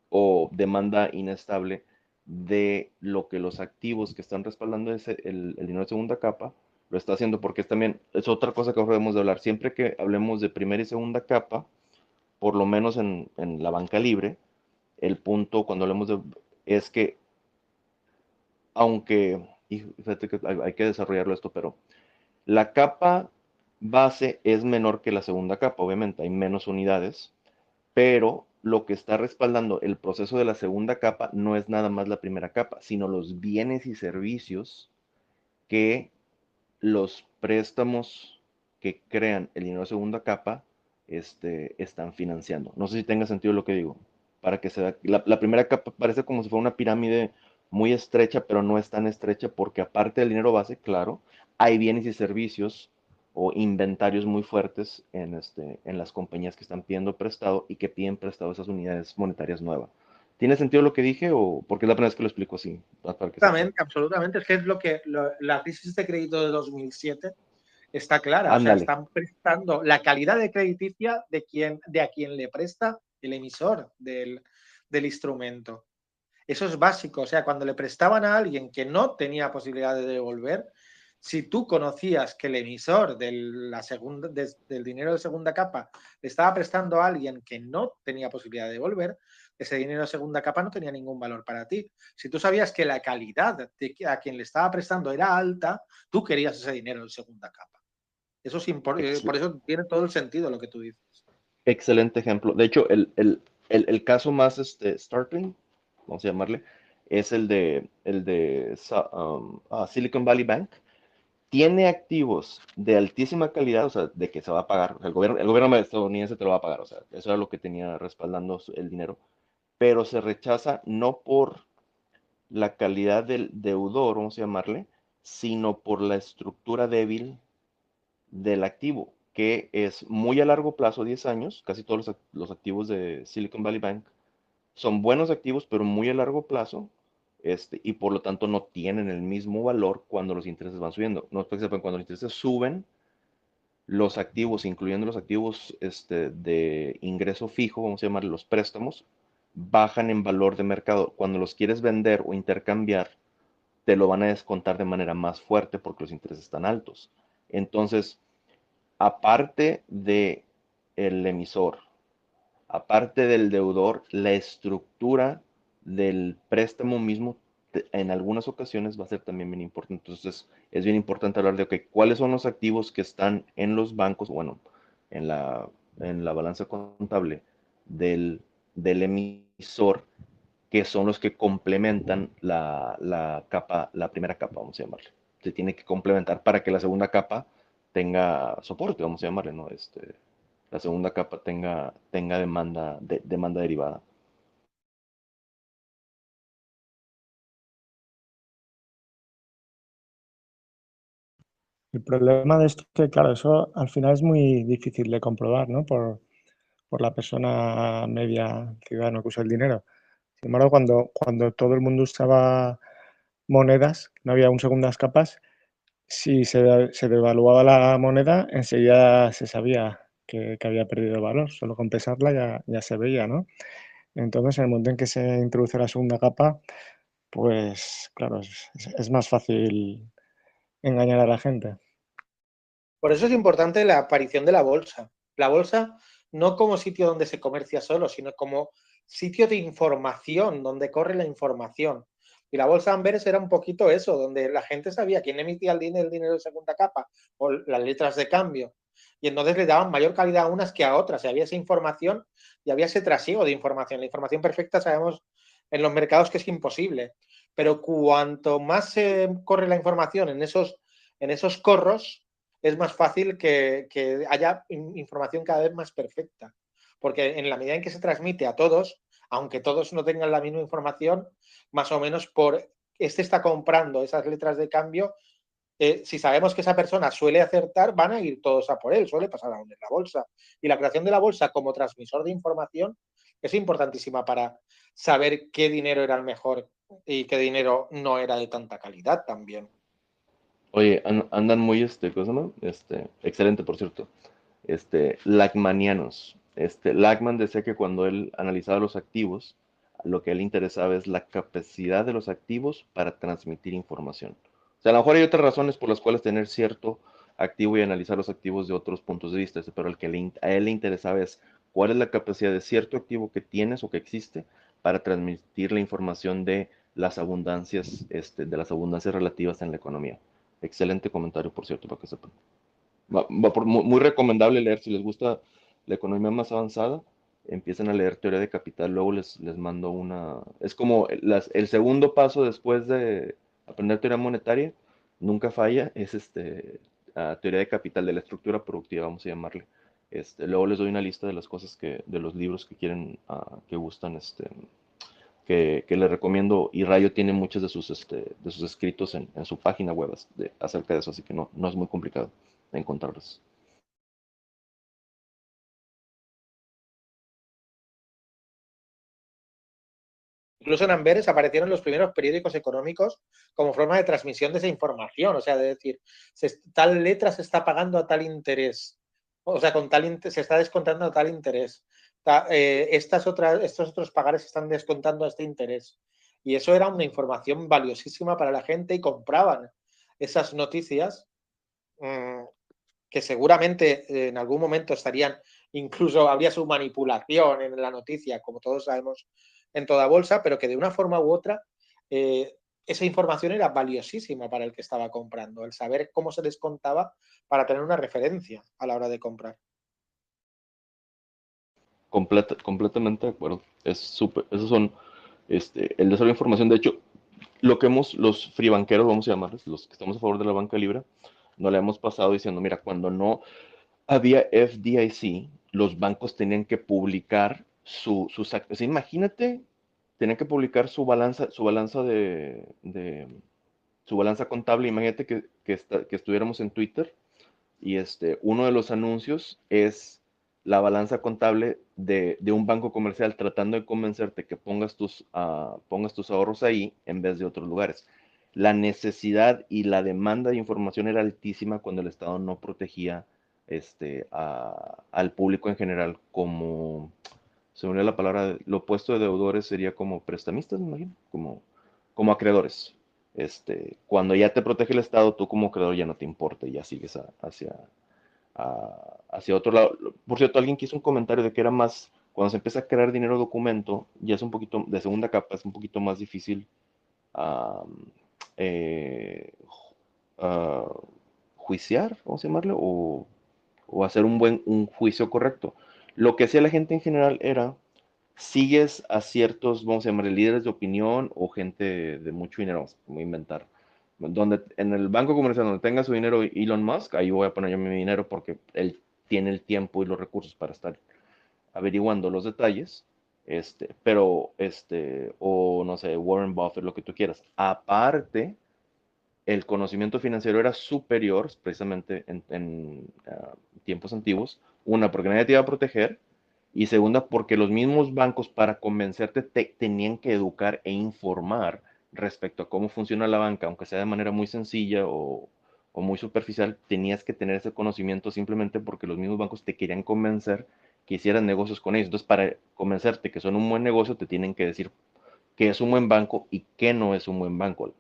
o demanda inestable de lo que los activos que están respaldando el dinero de segunda capa lo está haciendo, porque es otra cosa que debemos de hablar. Siempre que hablemos de primera y segunda capa, por lo menos en la banca libre, el punto cuando hablemos es que aunque y fíjate que hay que desarrollarlo esto, pero la capa base es menor que la segunda capa, obviamente, hay menos unidades, pero lo que está respaldando el proceso de la segunda capa no es nada más la primera capa, sino los bienes y servicios que los préstamos que crean el dinero de segunda capa están financiando. No sé si tenga sentido lo que digo. Para que se vea, la primera capa parece como si fuera una pirámide muy estrecha, pero no es tan estrecha porque aparte del dinero base, claro, hay bienes y servicios o inventarios muy fuertes en las compañías que están pidiendo prestado y que piden prestado esas unidades monetarias nuevas. ¿Tiene sentido lo que dije o porque es la primera vez que lo explico así? Para que Absolutamente, absolutamente. Es que es la crisis de crédito de 2007 está clara. O sea, Ándale. están prestando la calidad de crediticia de a quien le presta el emisor del instrumento. Eso es básico. O sea, cuando le prestaban a alguien que no tenía posibilidad de devolver, si tú conocías que el emisor del dinero de segunda capa le estaba prestando a alguien que no tenía posibilidad de devolver, ese dinero de segunda capa no tenía ningún valor para ti. Si tú sabías que la calidad a quien le estaba prestando era alta, tú querías ese dinero de segunda capa. Eso es importante, por eso tiene todo el sentido lo que tú dices. Excelente ejemplo. De hecho, el caso más startling, vamos a llamarle, es el de Silicon Valley Bank. Tiene activos de altísima calidad, o sea, de que se va a pagar. El gobierno estadounidense te lo va a pagar, o sea, eso era lo que tenía respaldando el dinero. Pero se rechaza no por la calidad del deudor, vamos a llamarle, sino por la estructura débil del activo, que es muy a largo plazo, 10 años, casi todos los activos de Silicon Valley Bank son buenos activos, pero muy a largo plazo, y por lo tanto no tienen el mismo valor cuando los intereses van subiendo. No es que sepan, cuando los intereses suben, los activos, incluyendo los activos de ingreso fijo, vamos a llamar los préstamos, bajan en valor de mercado. Cuando los quieres vender o intercambiar, te lo van a descontar de manera más fuerte porque los intereses están altos. Entonces, aparte de el emisor, aparte del deudor, la estructura del préstamo mismo en algunas ocasiones va a ser también bien importante. Entonces, es bien importante hablar de, okay, cuáles son los activos que están en los bancos, bueno, en la, en la balanza contable del emisor, que son los que complementan la primera capa, vamos a llamarle. Se tiene que complementar para que la segunda capa tenga soporte, vamos a llamarle, ¿no? La segunda capa tenga demanda derivada. El problema de esto es que, claro, eso al final es muy difícil de comprobar, ¿no? Por la persona media ciudadano que usa el dinero. Sin embargo, cuando todo el mundo usaba monedas, no había un segundas capas, si se devaluaba la moneda, enseguida se sabía que había perdido valor. Solo con pesarla ya se veía, ¿no? Entonces, en el momento en que se introduce la segunda capa, pues claro, es más fácil engañar a la gente. Por eso es importante la aparición de la bolsa. La bolsa no como sitio donde se comercia solo, sino como sitio de información, donde corre la información. Y la bolsa Amberes era un poquito eso, donde la gente sabía quién emitía el dinero de segunda capa o las letras de cambio. Y entonces le daban mayor calidad a unas que a otras. Y había esa información y había ese trasiego de información. La información perfecta sabemos en los mercados que es imposible. Pero cuanto más se corre la información en esos corros, es más fácil que haya información cada vez más perfecta. Porque en la medida en que se transmite a todos, aunque todos no tengan la misma información, más o menos está comprando esas letras de cambio, si sabemos que esa persona suele acertar, van a ir todos a por él, suele pasar aún en la bolsa. Y la creación de la bolsa como transmisor de información es importantísima para saber qué dinero era el mejor y qué dinero no era de tanta calidad también. Oye, andan muy, ¿cómo se llama? Excelente, por cierto. Lachmanianos. Lachman decía que cuando él analizaba los activos, lo que a él le interesaba es la capacidad de los activos para transmitir información. O sea, a lo mejor hay otras razones por las cuales tener cierto activo y analizar los activos de otros puntos de vista, pero a él le interesaba es cuál es la capacidad de cierto activo que tienes o que existe para transmitir la información de las abundancias, de las abundancias relativas en la economía. Excelente comentario, por cierto, para que sepan. Muy recomendable leer, si les gusta la economía más avanzada, empiecen a leer teoría de capital, luego les mando una... Es como el segundo paso después de aprender teoría monetaria, nunca falla, es teoría de capital, de la estructura productiva, vamos a llamarle. Luego les doy una lista de las cosas de los libros que quieren, que gustan, que les recomiendo, y Rayo tiene muchos de sus escritos en su página web acerca de eso, así que no es muy complicado encontrarlos. Incluso en Amberes aparecieron los primeros periódicos económicos como forma de transmisión de esa información, o sea, de decir, tal letra se está pagando a tal interés, o sea, se está descontando a tal interés, estos otros pagares se están descontando a este interés. Y eso era una información valiosísima para la gente y compraban esas noticias que seguramente en algún momento incluso habría su manipulación en la noticia, como todos sabemos en toda bolsa, pero que de una forma u otra esa información era valiosísima para el que estaba comprando, el saber cómo se descontaba para tener una referencia a la hora de comprar. Completamente de acuerdo. Esos son el desarrollo de información. De hecho, los free banqueros, vamos a llamarles, los que estamos a favor de la banca libre, nos la hemos pasado diciendo, mira, cuando no había FDIC, los bancos tenían que publicar sus actos. O sea, imagínate, tenían que publicar su balanza su balanza contable. Imagínate que estuviéramos en Twitter y uno de los anuncios es la balanza contable de un banco comercial tratando de convencerte que pongas tus ahorros ahí en vez de otros lugares. La necesidad y la demanda de información era altísima cuando el Estado no protegía al público en general como, se me olvidó la palabra, lo opuesto de deudores sería como prestamistas, me imagino, como acreedores. Cuando ya te protege el Estado, tú como acreedor ya no te importa, ya sigues hacia otro lado. Por cierto, alguien que hizo un comentario de que era más, cuando se empieza a crear dinero documento, ya es un poquito, de segunda capa, es un poquito más difícil juiciar, vamos a llamarlo, o hacer un juicio correcto. Lo que hacía la gente en general era, sigues a ciertos, vamos a llamarle líderes de opinión o gente de mucho dinero, vamos a inventar. Donde en el banco comercial donde tenga su dinero Elon Musk, ahí voy a poner yo mi dinero porque él tiene el tiempo y los recursos para estar averiguando los detalles, o no sé, Warren Buffett, lo que tú quieras. Aparte, el conocimiento financiero era superior, precisamente en tiempos antiguos. Una, porque nadie te iba a proteger. Y segunda, porque los mismos bancos para convencerte tenían que educar e informar respecto a cómo funciona la banca, aunque sea de manera muy sencilla o muy superficial, tenías que tener ese conocimiento simplemente porque los mismos bancos te querían convencer que hicieras negocios con ellos. Entonces, para convencerte que son un buen negocio, te tienen que decir qué es un buen banco y qué no es un buen banco.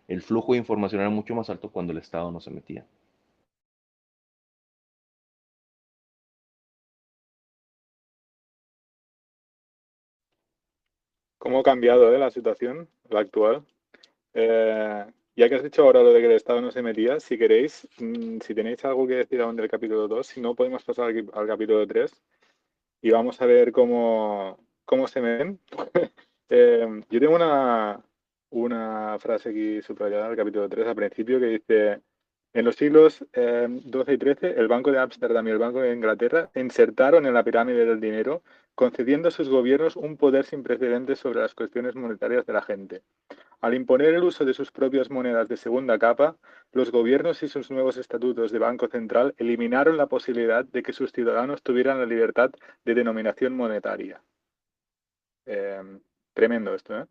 El flujo de información era mucho más alto cuando el Estado no se metía. ¿Cómo ha cambiado la situación, la actual? Ya que has dicho ahora lo de que el Estado no se metía, si queréis, si tenéis algo que decir aún del capítulo 2, si no, podemos pasar al capítulo 3 y vamos a ver cómo se ven. Yo tengo una frase aquí subrayada del capítulo 3 al principio que dice: en los siglos XII y XIII, el Banco de Ámsterdam y el Banco de Inglaterra se insertaron en la pirámide del dinero, concediendo a sus gobiernos un poder sin precedentes sobre las cuestiones monetarias de la gente. Al imponer el uso de sus propias monedas de segunda capa, los gobiernos y sus nuevos estatutos de Banco Central eliminaron la posibilidad de que sus ciudadanos tuvieran la libertad de denominación monetaria. Tremendo esto, ¿eh?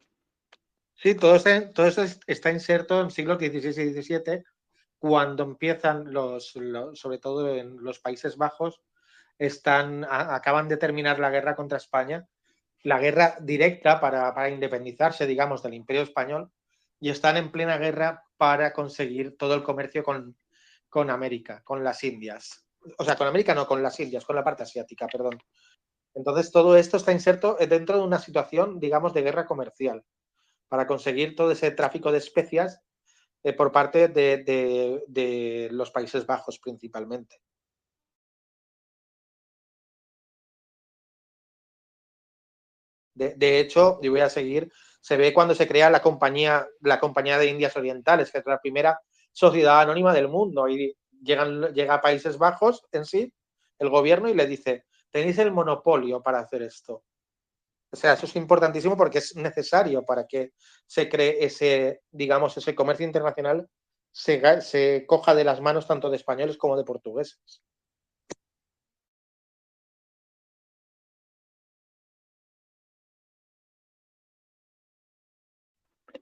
Sí, todo esto está inserto en siglos XVI y XVII, cuando empiezan sobre todo en los Países Bajos, acaban de terminar la guerra contra España, la guerra directa para independizarse, digamos, del Imperio Español, y están en plena guerra para conseguir todo el comercio con América, con las Indias. O sea, con América no, con las Indias, con la parte asiática, perdón. Entonces, todo esto está inserto dentro de una situación, digamos, de guerra comercial. para conseguir todo ese tráfico de especias por parte de los Países Bajos principalmente. De hecho, y voy a seguir, se ve cuando se crea la compañía de Indias Orientales, que es la primera sociedad anónima del mundo, y llega a Países Bajos en sí, el gobierno, y le dice, tenéis el monopolio para hacer esto. O sea, eso es importantísimo porque es necesario para que se cree ese, digamos, ese comercio internacional se coja de las manos tanto de españoles como de portugueses.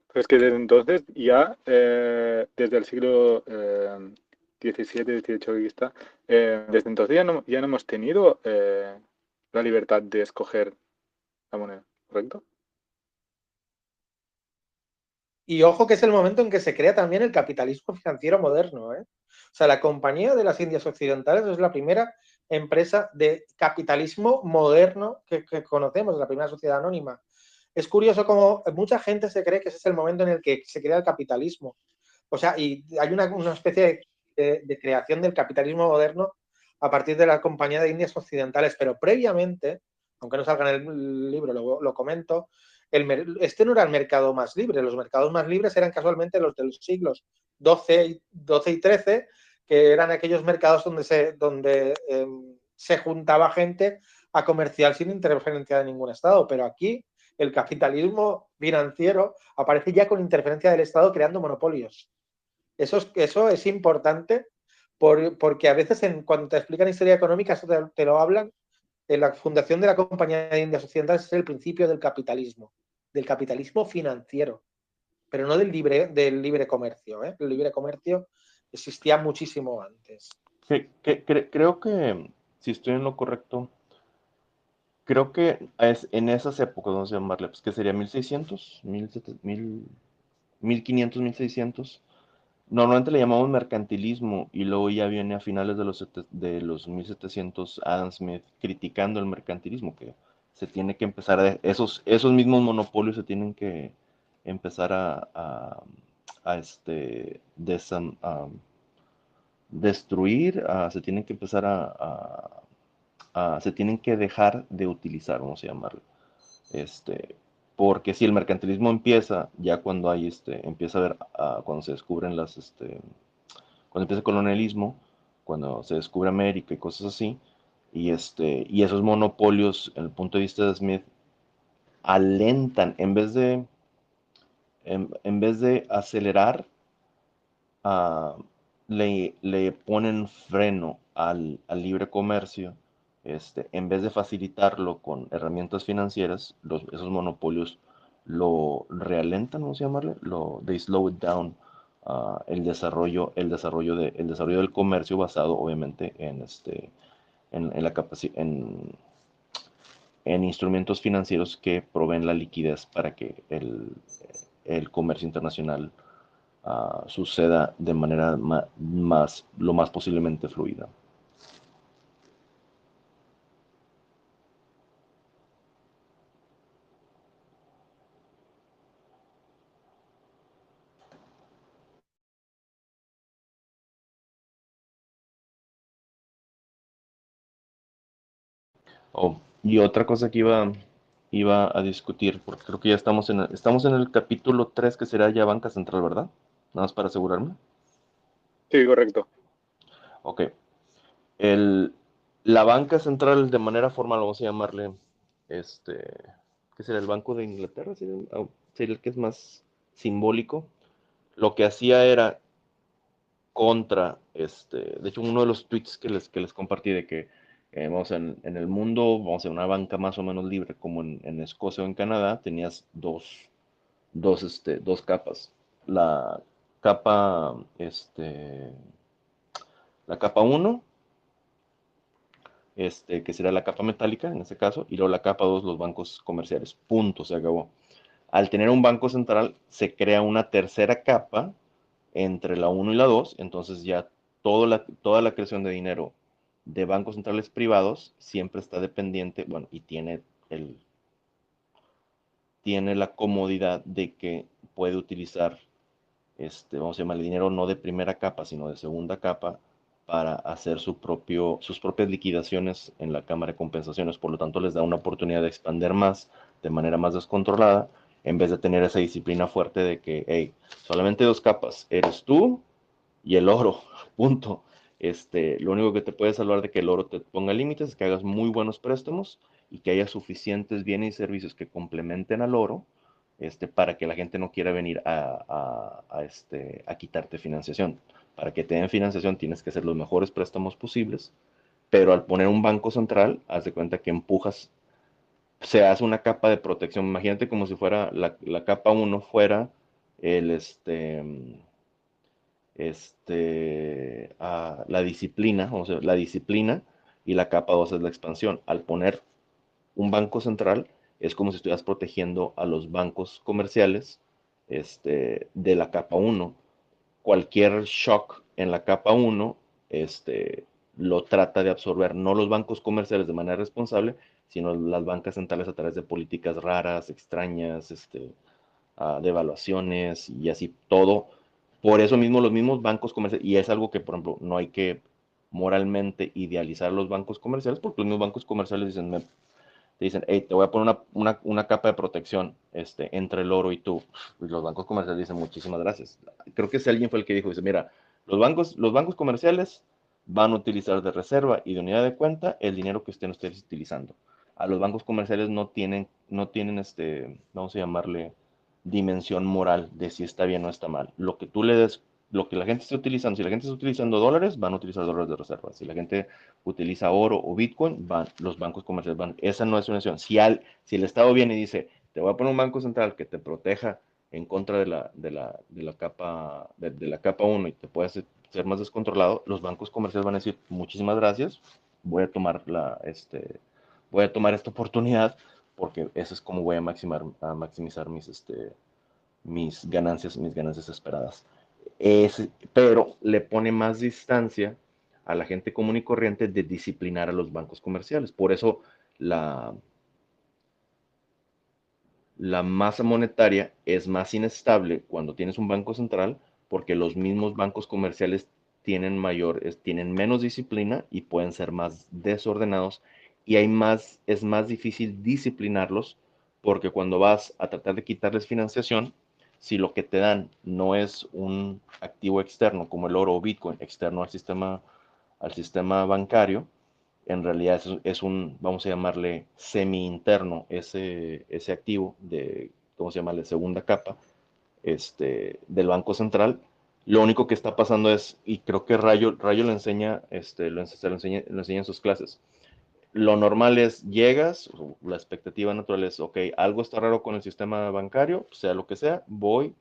Pero es que desde entonces ya, desde el siglo XVII, XVIII aquí está, desde entonces ya no hemos tenido la libertad de escoger la moneda, ¿correcto? Y ojo que es el momento en que se crea también el capitalismo financiero moderno, ¿eh? O sea, la Compañía de las Indias Occidentales es la primera empresa de capitalismo moderno que conocemos, la primera sociedad anónima. Es curioso cómo mucha gente se cree que ese es el momento en el que se crea el capitalismo. O sea, y hay una especie de creación del capitalismo moderno a partir de la Compañía de Indias Occidentales, pero previamente, aunque no salga en el libro, lo comento, este no era el mercado más libre. Los mercados más libres eran casualmente los de los siglos XII y XIII, que eran aquellos mercados donde se juntaba gente a comerciar sin interferencia de ningún Estado. Pero aquí el capitalismo financiero aparece ya con interferencia del Estado creando monopolios. Eso es importante porque a veces cuando te explican historia económica eso te lo hablan. En la fundación de la Compañía de Indias Occidentales es el principio del capitalismo financiero, pero no del libre comercio. El libre comercio existía muchísimo antes. Creo que, si estoy en lo correcto, creo que es en esas épocas, vamos a llamarle, pues que sería 1600, 1500, 1600. Normalmente le llamamos mercantilismo y luego ya viene a finales de los 1700 Adam Smith criticando el mercantilismo, que se tiene que empezar esos mismos monopolios se tienen que empezar a destruir, se tienen que empezar se tienen que dejar de utilizar, vamos a llamarlo. Porque si el mercantilismo empieza, ya cuando empieza a ver, cuando se descubren cuando empieza el colonialismo, cuando se descubre América y cosas así, y esos monopolios, en el punto de vista de Smith, alentan, en vez de acelerar, uh, le ponen freno al libre comercio, en vez de facilitarlo con herramientas financieras, esos monopolios lo realentan, vamos a llamarle, they slow it down, el desarrollo del comercio basado obviamente en instrumentos financieros que proveen la liquidez para que el comercio internacional suceda de manera lo más posiblemente fluida. Y otra cosa que iba a discutir, porque creo que ya estamos en el capítulo 3, que será ya banca central, ¿verdad? Nada más para asegurarme. Sí, correcto. Ok. La banca central, de manera formal, vamos a llamarle, ¿qué será? El Banco de Inglaterra, sería el que es más simbólico. Lo que hacía era de hecho, uno de los tweets que les compartí de que vamos en el mundo, vamos a una banca más o menos libre, como en Escocia o en Canadá, tenías dos capas. La capa, la capa 1, que sería la capa metálica en este caso, y luego la capa 2, los bancos comerciales. Punto, se acabó. Al tener un banco central, se crea una tercera capa entre la 1 y la 2, entonces ya toda la creación de dinero de bancos centrales privados siempre está dependiente, bueno, y tiene tiene la comodidad de que puede utilizar, vamos a llamar el dinero no de primera capa, sino de segunda capa, para hacer sus propias liquidaciones en la Cámara de Compensaciones. Por lo tanto, les da una oportunidad de expandir más, de manera más descontrolada, en vez de tener esa disciplina fuerte de que, hey, solamente 2 capas, eres tú y el oro, punto. Lo único que te puede salvar de que el oro te ponga límites es que hagas muy buenos préstamos y que haya suficientes bienes y servicios que complementen al oro, para que la gente no quiera venir a quitarte financiación. Para que te den financiación tienes que hacer los mejores préstamos posibles, pero al poner un banco central, haz de cuenta que empujas, se hace una capa de protección. Imagínate como si fuera la capa 1 fuera el, la disciplina, o sea, la disciplina, y la capa 2 es la expansión. Al poner un banco central, es como si estuvieras protegiendo a los bancos comerciales, de la capa 1. Cualquier shock en la capa 1, lo trata de absorber no los bancos comerciales de manera responsable, sino las bancas centrales a través de políticas raras, extrañas, devaluaciones y así todo. Por eso mismo los mismos bancos comerciales, y es algo que, por ejemplo, no hay que moralmente idealizar los bancos comerciales, porque los mismos bancos comerciales te dicen, hey, te voy a poner una capa de protección, entre el oro y tú. Y los bancos comerciales dicen, muchísimas gracias. Creo que ese alguien fue el que dijo, dice, mira, los bancos comerciales van a utilizar de reserva y de unidad de cuenta el dinero que estén ustedes utilizando. A los bancos comerciales no tienen, vamos a llamarle, dimensión moral de si está bien o está mal. Lo que tú le des, lo que la gente esté utilizando, si la gente está utilizando dólares, van a utilizar dólares de reserva. Si la gente utiliza oro o Bitcoin, los bancos comerciales van. Esa no es una acción. Si el Estado viene y dice, te voy a poner un banco central que te proteja en contra de la capa 1 y te puede ser más descontrolado, los bancos comerciales van a decir, muchísimas gracias, voy a tomar esta oportunidad, porque eso es como voy a maximizar mis ganancias esperadas. Pero le pone más distancia a la gente común y corriente de disciplinar a los bancos comerciales. Por eso la masa monetaria es más inestable cuando tienes un banco central, porque los mismos bancos comerciales tienen menos disciplina y pueden ser más desordenados, y es más difícil disciplinarlos, porque cuando vas a tratar de quitarles financiación, si lo que te dan no es un activo externo como el oro o Bitcoin externo al sistema bancario, en realidad vamos a llamarle semi-interno, ese activo de, ¿cómo se llama?, de segunda capa, del Banco Central. Lo único que está pasando es, y creo que Rayo lo enseña, lo enseña en sus clases. Lo normal es, llegas, la expectativa natural es, ok, algo está raro con el sistema bancario, sea lo que sea, voy,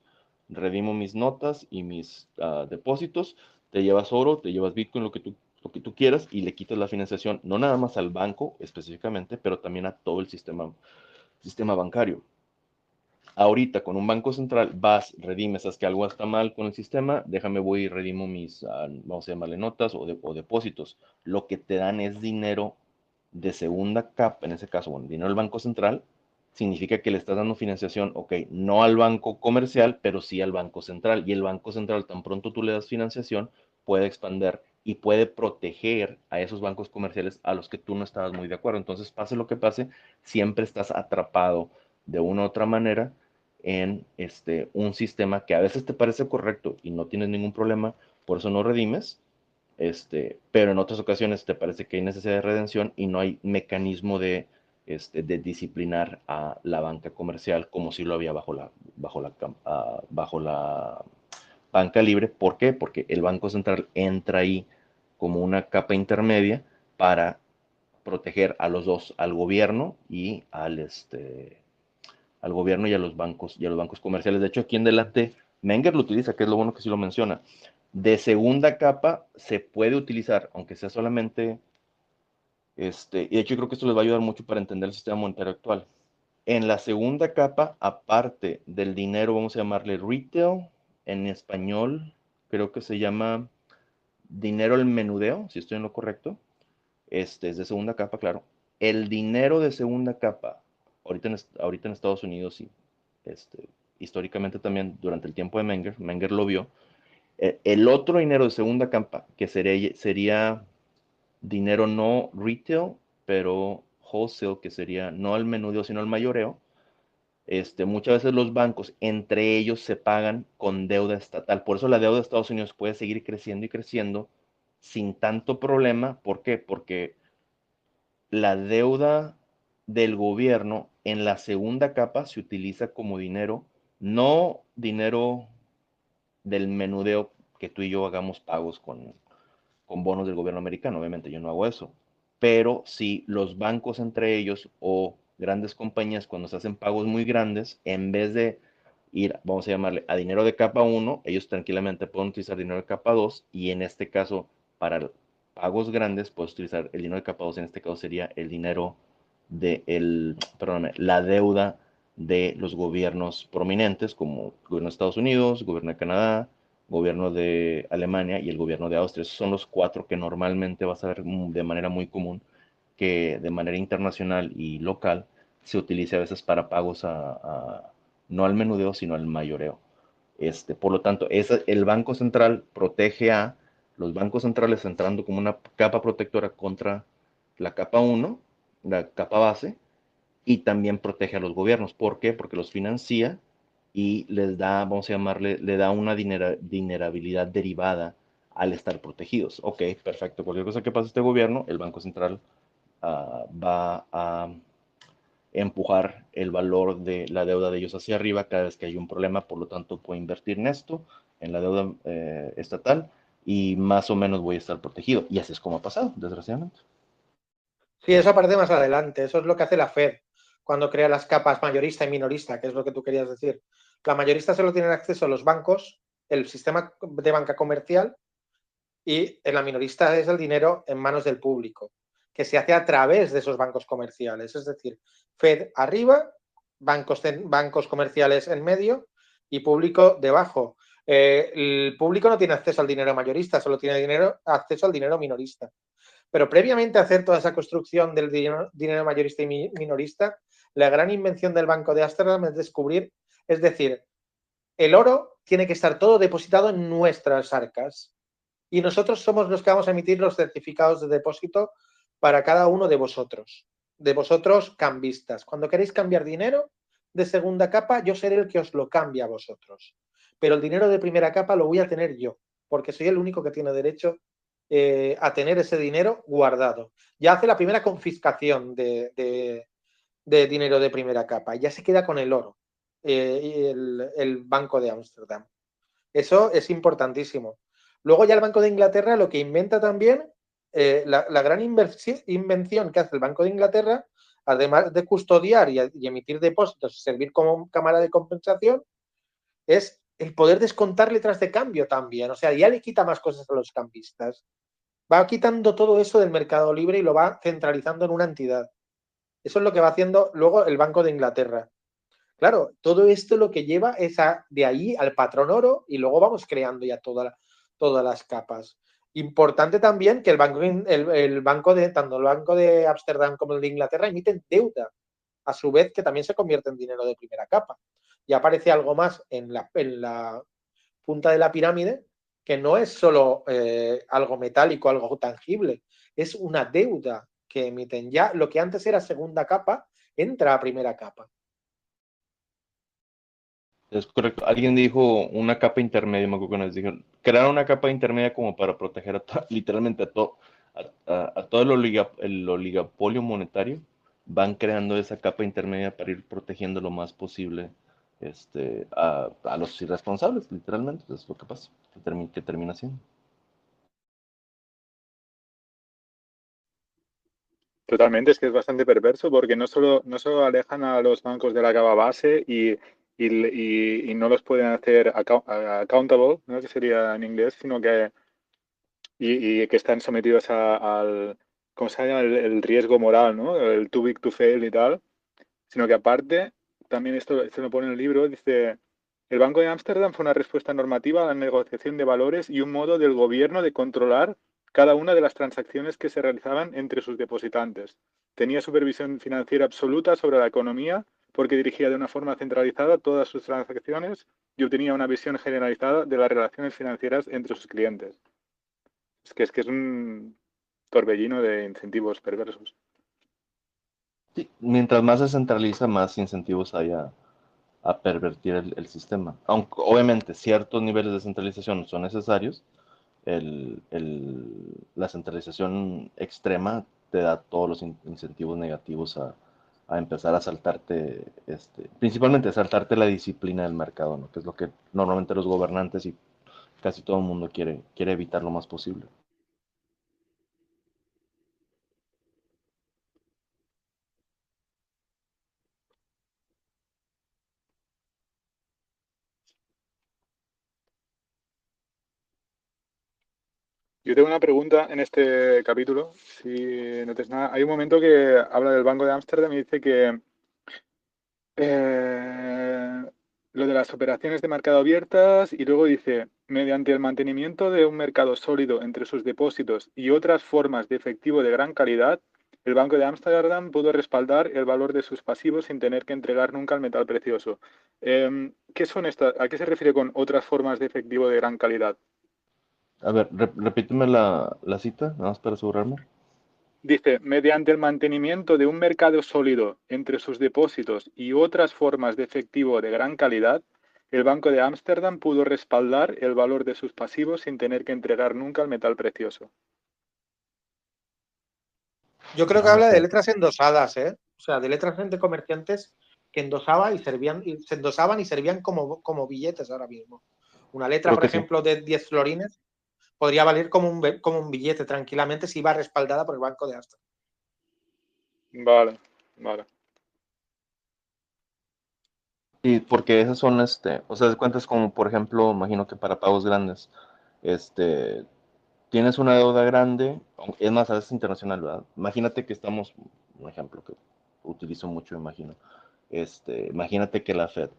redimo mis notas y mis depósitos, te llevas oro, te llevas Bitcoin, lo que tú quieras, y le quitas la financiación, no nada más al banco específicamente, pero también a todo el sistema bancario. Ahorita con un banco central vas, redimes, sabes que algo está mal con el sistema, déjame voy y redimo mis, vamos a llamarle notas o depósitos. Lo que te dan es dinero de segunda capa, en ese caso, bueno, dinero del Banco Central, significa que le estás dando financiación, ok, no al banco comercial, pero sí al Banco Central. Y el Banco Central, tan pronto tú le das financiación, puede expander y puede proteger a esos bancos comerciales a los que tú no estabas muy de acuerdo. Entonces, pase lo que pase, siempre estás atrapado de una u otra manera en un sistema que a veces te parece correcto y no tienes ningún problema, por eso no redimes, pero en otras ocasiones te parece que hay necesidad de redención y no hay mecanismo de disciplinar a la banca comercial como si lo había bajo la banca libre. ¿Por qué? Porque el Banco Central entra ahí como una capa intermedia para proteger a los dos, al gobierno y al gobierno y a los bancos comerciales. De hecho, aquí en delante, Menger lo utiliza, que es lo bueno que sí lo menciona. De segunda capa se puede utilizar, aunque sea solamente, y de hecho yo creo que esto les va a ayudar mucho para entender el sistema monetario actual. En la segunda capa, aparte del dinero, vamos a llamarle retail, en español creo que se llama dinero al menudeo, si estoy en lo correcto. Es de segunda capa, claro. El dinero de segunda capa ahorita en Estados Unidos y históricamente también durante el tiempo de Menger lo vio. El otro dinero de segunda capa, que sería dinero no retail, pero wholesale, que sería no al menudeo, sino al mayoreo. Muchas veces los bancos, entre ellos, se pagan con deuda estatal. Por eso la deuda de Estados Unidos puede seguir creciendo y creciendo sin tanto problema. ¿Por qué? Porque la deuda del gobierno en la segunda capa se utiliza como dinero, no dinero del menudeo que tú y yo hagamos pagos con bonos del gobierno americano. Obviamente yo no hago eso. Pero si los bancos entre ellos o grandes compañías cuando se hacen pagos muy grandes, en vez de ir, vamos a llamarle, a dinero de capa 1, ellos tranquilamente pueden utilizar dinero de capa 2 y en este caso, para pagos grandes, puedes utilizar el dinero de capa 2, en este caso sería el dinero perdóname, la deuda de los gobiernos prominentes como el gobierno de Estados Unidos, el gobierno de Canadá, gobierno de Alemania y el gobierno de Austria. Esos son los cuatro que normalmente vas a ver de manera muy común, que de manera internacional y local se utiliza a veces para pagos no al menudeo, sino al mayoreo. Por lo tanto, el Banco Central protege a los bancos centrales entrando como una capa protectora contra la capa 1, la capa base, y también protege a los gobiernos. ¿Por qué? Porque los financia y les da, vamos a llamarle, le da una dinerabilidad derivada al estar protegidos. Ok, perfecto. Cualquier cosa que pase este gobierno, el Banco Central va a empujar el valor de la deuda de ellos hacia arriba cada vez que hay un problema, por lo tanto puedo invertir en esto, en la deuda estatal, y más o menos voy a estar protegido. Y así es como ha pasado, desgraciadamente. Sí, eso aparece más adelante. Eso es lo que hace la Fed cuando crea las capas mayorista y minorista, que es lo que tú querías decir. La mayorista solo tiene acceso a los bancos, el sistema de banca comercial, y en la minorista es el dinero en manos del público, que se hace a través de esos bancos comerciales. Es decir, Fed arriba, bancos comerciales en medio y público debajo. El público no tiene acceso al dinero mayorista, solo tiene acceso al dinero minorista. Pero previamente a hacer toda esa construcción del dinero mayorista y minorista, la gran invención del Banco de Ámsterdam es descubrir, es decir, el oro tiene que estar todo depositado en nuestras arcas y nosotros somos los que vamos a emitir los certificados de depósito para cada uno de vosotros cambistas. Cuando queréis cambiar dinero de segunda capa, yo seré el que os lo cambie a vosotros. Pero el dinero de primera capa lo voy a tener yo, porque soy el único que tiene derecho a tener ese dinero guardado. Ya hace la primera confiscación de dinero de primera capa, ya se queda con el oro, el Banco de Ámsterdam. Eso es importantísimo. Luego ya el Banco de Inglaterra lo que inventa también, la gran invención que hace el Banco de Inglaterra, además de custodiar y emitir depósitos y servir como cámara de compensación, es el poder descontar letras de cambio también. O sea, ya le quita más cosas a los cambistas. Va quitando todo eso del mercado libre y lo va centralizando en una entidad. Eso es lo que va haciendo luego el Banco de Inglaterra. Claro, todo esto lo que lleva es de ahí al patrón oro y luego vamos creando ya todas las capas. Importante también que tanto el Banco de Ámsterdam como el de Inglaterra emiten deuda, a su vez que también se convierte en dinero de primera capa. Y aparece algo más en la punta de la pirámide, que no es solo algo metálico, algo tangible, es una deuda que emiten. Ya lo que antes era segunda capa, entra a primera capa. Es correcto. Alguien dijo una capa intermedia, me acuerdo que nos dijeron, crear una capa intermedia como para proteger literalmente a todo el oligopolio monetario. Van creando esa capa intermedia para ir protegiendo lo más posible a los irresponsables, literalmente. Es lo que pasa, que termina siendo. Totalmente, es que es bastante perverso porque no solo alejan a los bancos de la capa base y no los pueden hacer accountable, ¿no? Que sería en inglés, sino que y que están sometidos al, ¿cómo se llama? El riesgo moral, ¿no? El too big to fail y tal, sino que aparte, también esto lo pone en el libro, dice, el Banco de Ámsterdam fue una respuesta normativa a la negociación de valores y un modo del gobierno de controlar cada una de las transacciones que se realizaban entre sus depositantes. tenía supervisión financiera absoluta sobre la economía porque dirigía de una forma centralizada todas sus transacciones y obtenía una visión generalizada de las relaciones financieras entre sus clientes. Es que es un torbellino de incentivos perversos. Sí, mientras más se centraliza, más incentivos hay a pervertir el sistema. Aunque obviamente ciertos niveles de centralización son necesarios, la centralización extrema te da todos los incentivos negativos a empezar a saltarte, principalmente saltarte la disciplina del mercado, ¿no? Que es lo que normalmente los gobernantes y casi todo el mundo quiere evitar lo más posible. Yo tengo una pregunta en este capítulo, si no tienes nada. Hay un momento que habla del Banco de Ámsterdam y dice que lo de las operaciones de mercado abiertas y luego dice, mediante el mantenimiento de un mercado sólido entre sus depósitos y otras formas de efectivo de gran calidad, el Banco de Ámsterdam pudo respaldar el valor de sus pasivos sin tener que entregar nunca el metal precioso. ¿Qué son estas? ¿A qué se refiere con otras formas de efectivo de gran calidad? A ver, repíteme la cita, nada más para asegurarme. Dice, mediante el mantenimiento de un mercado sólido entre sus depósitos y otras formas de efectivo de gran calidad, el Banco de Ámsterdam pudo respaldar el valor de sus pasivos sin tener que entregar nunca el metal precioso. Yo creo que Ah, habla de ok. letras endosadas, ¿eh? O sea, de letras de comerciantes que endosaban y servían, se endosaban y servían como billetes ahora mismo. Una letra, Creo por que sí. ejemplo, de 10 florines podría valer como un billete tranquilamente si va respaldada por el Banco de Ámsterdam. Vale, vale. Sí, porque esas son, o sea, de cuentas como, por ejemplo, imagino que para pagos grandes, este, tienes una deuda grande, es más, a veces internacional, ¿verdad? Imagínate que estamos, un ejemplo que utilizo mucho, imagino, imagínate que la Fed,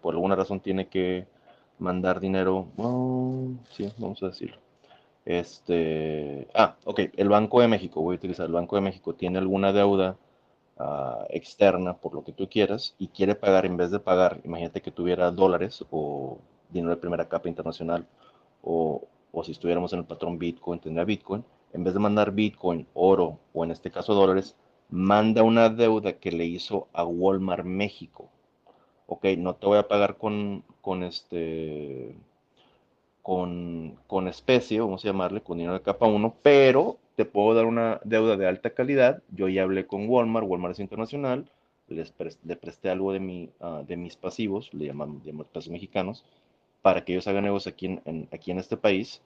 por alguna razón tiene que mandar dinero, sí, vamos a decirlo. Ok, el Banco de México, voy a utilizar el Banco de México, tiene alguna deuda externa, por lo que tú quieras, y quiere pagar, en vez de pagar, imagínate que tuviera dólares o dinero de primera capa internacional, o si estuviéramos en el patrón Bitcoin, tendría Bitcoin, en vez de mandar Bitcoin, oro o en este caso dólares, manda una deuda que le hizo a Walmart México. Ok, no te voy a pagar con especie, vamos a llamarle, con dinero de capa 1, pero te puedo dar una deuda de alta calidad. Yo ya hablé con Walmart es internacional, le presté algo de mis pasivos, le llamamos pesos mexicanos, para que ellos hagan negocios aquí en este país,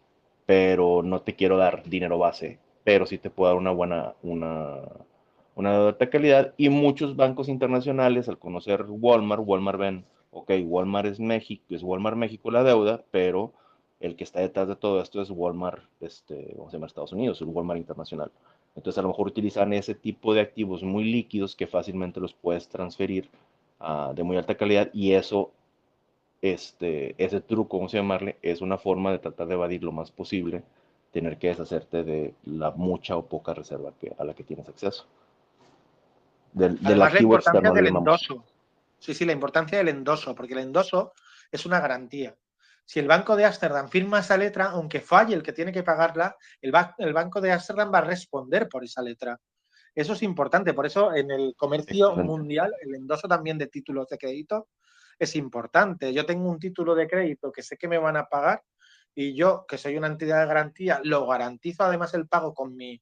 pero no te quiero dar dinero base, pero sí te puedo dar una deuda de alta calidad. Y muchos bancos internacionales, al conocer Walmart ven, ok, Walmart México la deuda, pero el que está detrás de todo esto es Walmart, vamos a llamar Estados Unidos, el Walmart internacional. Entonces a lo mejor utilizan ese tipo de activos muy líquidos que fácilmente los puedes transferir de muy alta calidad, y eso, ese truco, vamos a llamarle, es una forma de tratar de evadir lo más posible, tener que deshacerte de la mucha o poca reserva a la que tienes acceso. Del Además, la activo importancia externo, le del llamamos. endoso. Sí, la importancia del endoso, porque el endoso es una garantía. Si el Banco de Ámsterdam firma esa letra, aunque falle el que tiene que pagarla, el Banco de Ámsterdam va a responder por esa letra. Eso es importante, por eso en el comercio Excelente. mundial el endoso también de títulos de crédito es importante. Yo tengo un título de crédito que sé que me van a pagar y yo, que soy una entidad de garantía, lo garantizo además el pago con mi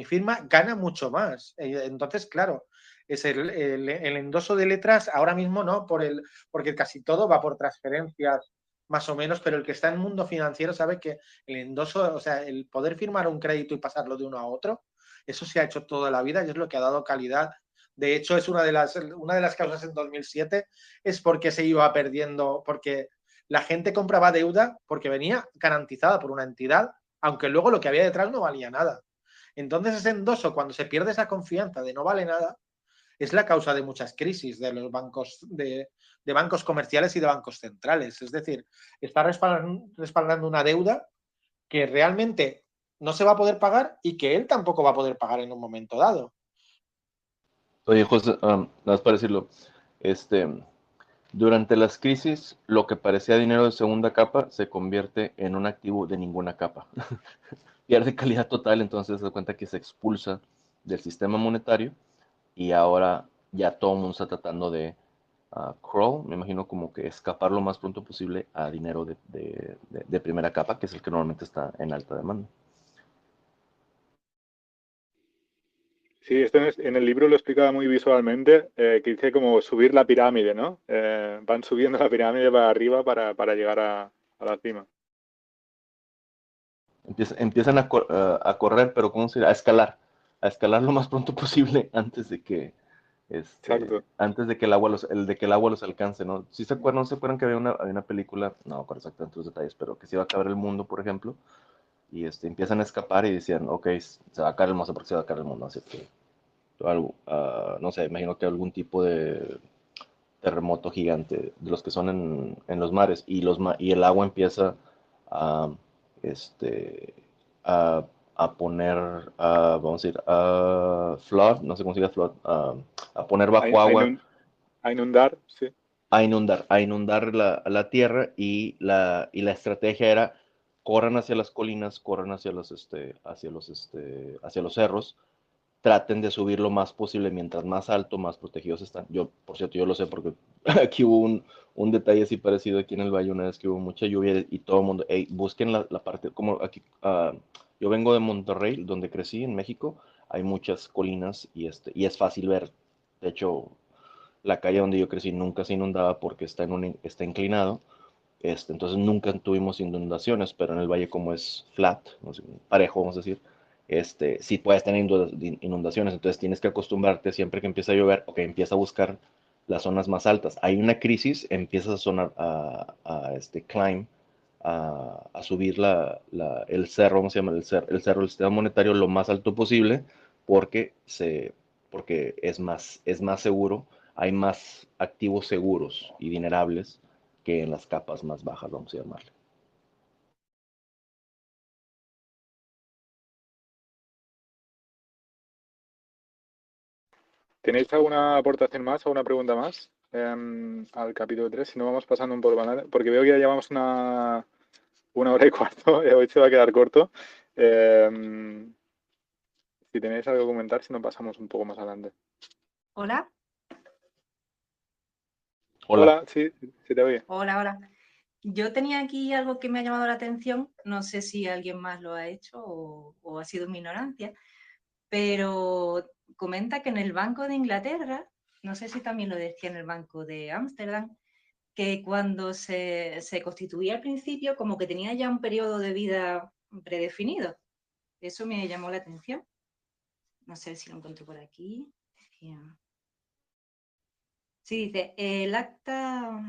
firma, gana mucho más. Entonces, claro, es el endoso de letras ahora mismo no, porque casi todo va por transferencias más o menos, pero el que está en el mundo financiero sabe que el endoso, o sea, el poder firmar un crédito y pasarlo de uno a otro, eso se ha hecho toda la vida y es lo que ha dado calidad. De hecho, es una de las causas en 2007 es porque se iba perdiendo, porque la gente compraba deuda porque venía garantizada por una entidad, aunque luego lo que había detrás no valía nada. Entonces ese endoso, cuando se pierde esa confianza de no vale nada, es la causa de muchas crisis de los bancos, de bancos comerciales y de bancos centrales. Es decir, está respaldando una deuda que realmente no se va a poder pagar y que él tampoco va a poder pagar en un momento dado. Oye, José, nada más para decirlo, durante las crisis, lo que parecía dinero de segunda capa se convierte en un activo de ninguna capa. Pierde calidad total, entonces se da cuenta que se expulsa del sistema monetario y ahora ya todo el mundo está tratando de crawl, me imagino como que escapar lo más pronto posible a dinero de primera capa, que es el que normalmente está en alta demanda. Sí, esto en el libro lo explicaba muy visualmente, que dice como subir la pirámide, ¿no? Van subiendo la pirámide para arriba para llegar a la cima. Empiezan a correr, pero ¿cómo se dirá? A escalar lo más pronto posible Exacto. antes de que el agua los alcance, ¿no? ¿Sí se acuerdan, no se acuerdan que había una película, no me acuerdo exactamente los detalles, pero que se iba a acabar el mundo, por ejemplo, y empiezan a escapar y decían, ok, se va a acabar el mundo, porque se va a acabar el mundo, así que algo, no sé, imagino que algún tipo de terremoto gigante de los que son en los mares y el agua empieza a, este, a, a poner, vamos a decir, a flood, no sé cómo se diga flood, a poner A, bajo a agua, inun- a inundar, sí. a inundar la tierra y la estrategia era corran hacia las colinas, corran hacia los cerros, traten de subir lo más posible, mientras más alto, más protegidos están. Yo, por cierto, yo lo sé porque aquí hubo un detalle así parecido aquí en el valle una vez que hubo mucha lluvia y todo el mundo, hey, busquen la parte, como aquí, yo vengo de Monterrey, donde crecí, en México, hay muchas colinas y es fácil ver. De hecho, la calle donde yo crecí nunca se inundaba porque está inclinado, entonces nunca tuvimos inundaciones, pero en el valle como es flat, no sé, parejo, vamos a decir, sí puedes tener inundaciones, entonces tienes que acostumbrarte siempre que empieza a llover o que empieza a buscar las zonas más altas. Hay una crisis, empiezas a sonar climb, a subir el cerro, ¿cómo se llama? El cerro del sistema monetario lo más alto posible porque, porque es más seguro, hay más activos seguros y dinerables que en las capas más bajas, vamos a llamarle. ¿Tenéis alguna aportación más o una pregunta más al capítulo 3? Si no, vamos pasando un poco, porque veo que ya llevamos una hora y cuarto, hoy se va a quedar corto. Si tenéis algo que comentar, si no, pasamos un poco más adelante. Hola. Hola. Hola, sí, se te oye. Hola, hola. Yo tenía aquí algo que me ha llamado la atención, no sé si alguien más lo ha hecho o ha sido mi ignorancia, pero comenta que en el Banco de Inglaterra, no sé si también lo decía en el Banco de Ámsterdam, que cuando se constituía al principio como que tenía ya un periodo de vida predefinido. Eso me llamó la atención. No sé si lo encuentro por aquí. Sí, dice, el acta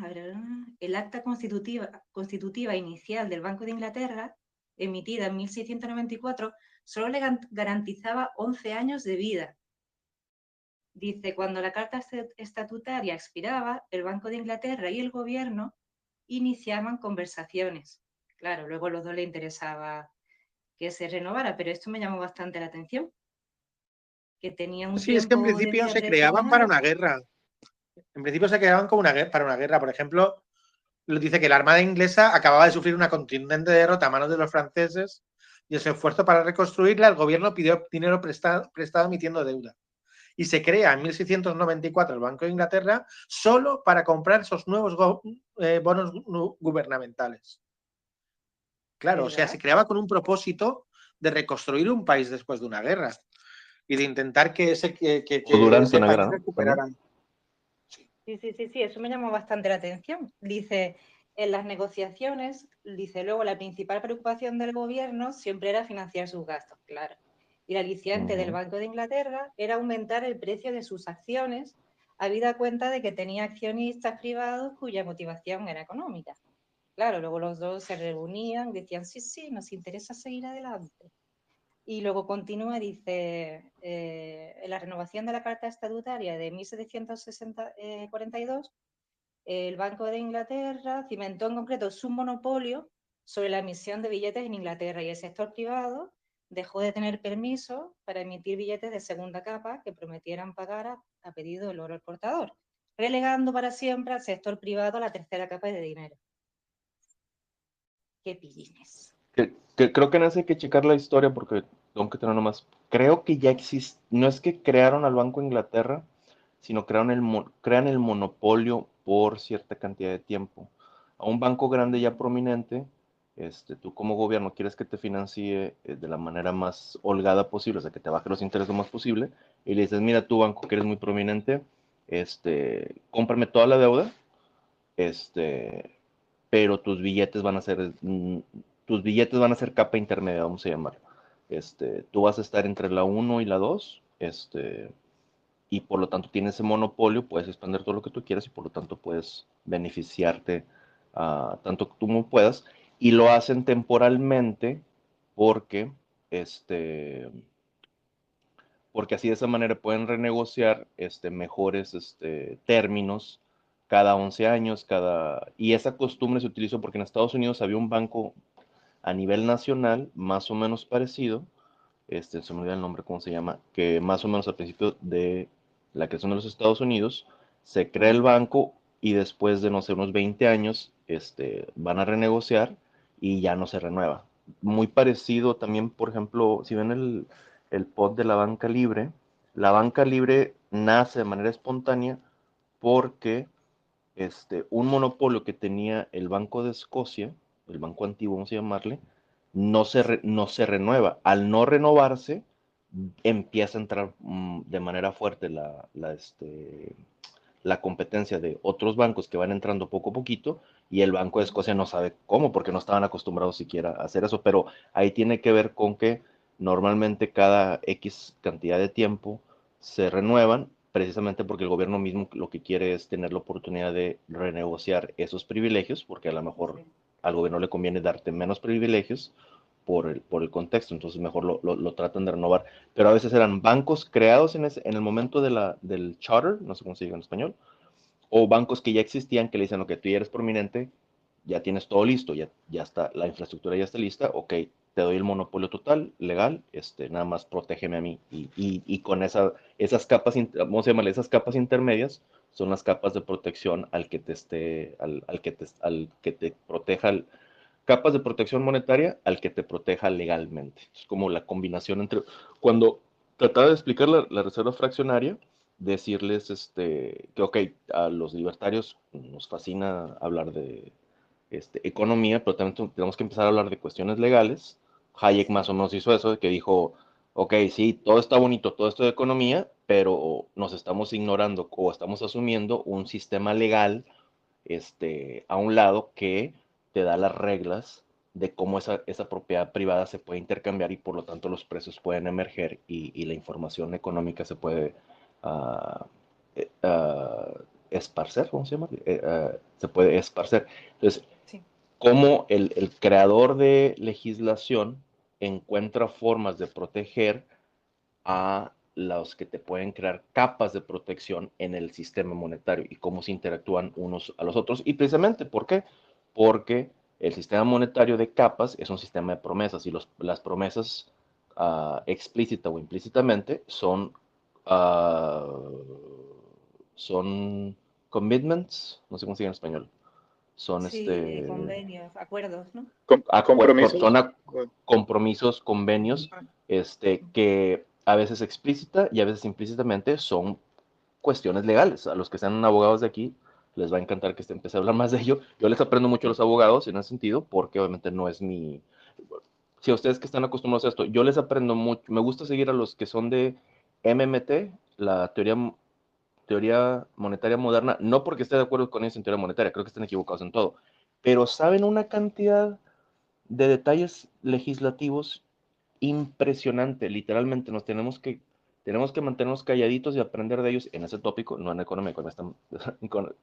constitutiva inicial del Banco de Inglaterra, emitida en 1694, solo le garantizaba 11 años de vida. Dice, cuando la carta estatutaria expiraba, el Banco de Inglaterra y el gobierno iniciaban conversaciones. Claro, luego a los dos les interesaba que se renovara, pero esto me llamó bastante la atención, que tenía un Sí, es que en tiempo de principio vida se creaban para predeterminado. una guerra. En principio se creaban como para una guerra. Por ejemplo, dice que la Armada inglesa acababa de sufrir una contundente derrota a manos de los franceses y en su esfuerzo para reconstruirla, el gobierno pidió dinero prestado emitiendo deuda. Y se crea en 1694 el Banco de Inglaterra solo para comprar esos nuevos bonos gubernamentales. Claro, o sea, se creaba con un propósito de reconstruir un país después de una guerra y de intentar que ese país recuperara. Sí, eso me llamó bastante la atención. Dice, en las negociaciones, dice luego, la principal preocupación del gobierno siempre era financiar sus gastos, claro. Y el aliciente del Banco de Inglaterra era aumentar el precio de sus acciones, habida cuenta de que tenía accionistas privados cuya motivación era económica. Claro, luego los dos se reunían, decían, sí, nos interesa seguir adelante. Y luego continúa, dice, en la renovación de la Carta Estatutaria de 1742, el Banco de Inglaterra cimentó en concreto su monopolio sobre la emisión de billetes en Inglaterra y el sector privado dejó de tener permiso para emitir billetes de segunda capa que prometieran pagar a pedido del oro al portador, relegando para siempre al sector privado la tercera capa de dinero. ¡Qué pillines! Creo que no hay que checar la historia porque tengo que tener nomás. Creo que ya existe, no es que crearon al Banco de Inglaterra, sino crean el monopolio por cierta cantidad de tiempo. A un banco grande ya prominente, tú como gobierno quieres que te financie de la manera más holgada posible, o sea, que te baje los intereses lo más posible, y le dices, mira, tu banco que eres muy prominente, cómprame toda la deuda, pero tus billetes van a ser capa intermedia, vamos a llamar. Tú vas a estar entre la 1 y la 2, y por lo tanto tienes ese monopolio, puedes expandir todo lo que tú quieras y por lo tanto puedes beneficiarte tanto como puedas, y lo hacen temporalmente porque, porque así de esa manera pueden renegociar mejores términos cada 11 años, y esa costumbre se utilizó porque en Estados Unidos había un banco a nivel nacional más o menos parecido, se me olvida el nombre, ¿cómo se llama? Que más o menos al principio de la creación de los Estados Unidos se crea el banco y después de, no sé, unos 20 años van a renegociar y ya no se renueva. Muy parecido también, por ejemplo, si ven el pod de la banca libre nace de manera espontánea porque un monopolio que tenía el Banco de Escocia, el banco antiguo, vamos a llamarle, no se renueva. Al no renovarse, empieza a entrar de manera fuerte la competencia de otros bancos que van entrando poco a poquito, y el Banco de Escocia no sabe cómo, porque no estaban acostumbrados siquiera a hacer eso, pero ahí tiene que ver con que normalmente cada X cantidad de tiempo se renuevan, precisamente porque el gobierno mismo lo que quiere es tener la oportunidad de renegociar esos privilegios, porque a lo mejor al gobierno le conviene darte menos privilegios por el contexto, entonces mejor lo tratan de renovar. Pero a veces eran bancos creados en el momento del charter, no sé cómo se diga en español, o bancos que ya existían que le dicen, ok, tú ya eres prominente, ya tienes todo listo, ya está, la infraestructura ya está lista, ok, te doy el monopolio total, legal, nada más protégeme a mí. Y con esas capas, vamos a llamarle esas capas intermedias, son las capas de protección al que te proteja, capas de protección monetaria al que te proteja legalmente. Es como la combinación entre, cuando trataba de explicar la reserva fraccionaria, decirles que, ok, a los libertarios nos fascina hablar de economía, pero también tenemos que empezar a hablar de cuestiones legales. Hayek más o menos hizo eso, que dijo, ok, sí, todo está bonito, todo esto de economía, pero nos estamos ignorando o estamos asumiendo un sistema legal a un lado que te da las reglas de cómo esa propiedad privada se puede intercambiar y por lo tanto los precios pueden emerger y la información económica se puede uh, esparcer, ¿cómo se llama? Se puede esparcer. Entonces, Sí. cómo el creador de legislación encuentra formas de proteger a los que te pueden crear capas de protección en el sistema monetario y cómo se interactúan unos a los otros. Y precisamente, ¿por qué? Porque el sistema monetario de capas es un sistema de promesas y las promesas explícita o implícitamente son commitments, no sé cómo se dice en español. Son Sí, convenios, acuerdos, ¿no? Compromisos. Son compromisos, convenios, que a veces explícita y a veces implícitamente son cuestiones legales. A los que sean abogados de aquí les va a encantar que empecé a hablar más de ello. Yo les aprendo mucho a los abogados en ese sentido, porque obviamente no es mi... Si a ustedes que están acostumbrados a esto, yo les aprendo mucho, me gusta seguir a los que son de MMT, la teoría monetaria moderna, no porque esté de acuerdo con ellos en teoría monetaria, creo que están equivocados en todo, pero saben una cantidad de detalles legislativos impresionante. Literalmente tenemos que mantenernos calladitos y aprender de ellos en ese tópico, no en economía,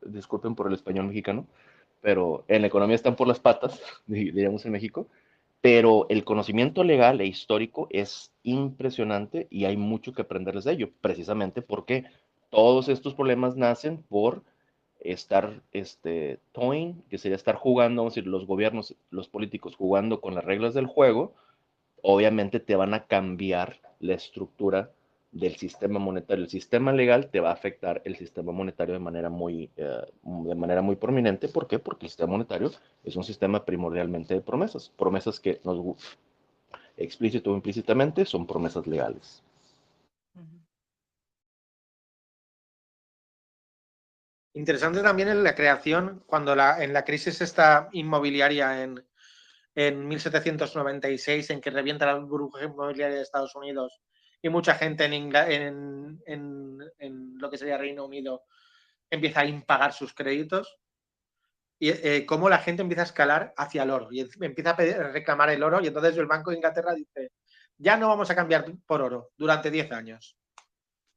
disculpen por el español mexicano, pero en la economía están por las patas, diríamos en México, pero el conocimiento legal e histórico es impresionante y hay mucho que aprenderles de ello, precisamente porque todos estos problemas nacen por estar toying, que sería estar jugando, vamos a decir, los gobiernos, los políticos jugando con las reglas del juego, obviamente te van a cambiar la estructura del sistema monetario. El sistema legal te va a afectar el sistema monetario de manera muy prominente. ¿Por qué? Porque el sistema monetario es un sistema primordialmente de promesas. Promesas que explícito o implícitamente son promesas legales. Interesante también en la creación, cuando en la crisis esta inmobiliaria en 1796, en que revienta la burbuja inmobiliaria de Estados Unidos y mucha gente en lo que sería Reino Unido empieza a impagar sus créditos, y cómo la gente empieza a escalar hacia el oro y empieza a reclamar el oro, y entonces el Banco de Inglaterra dice, ya no vamos a cambiar por oro durante 10 años.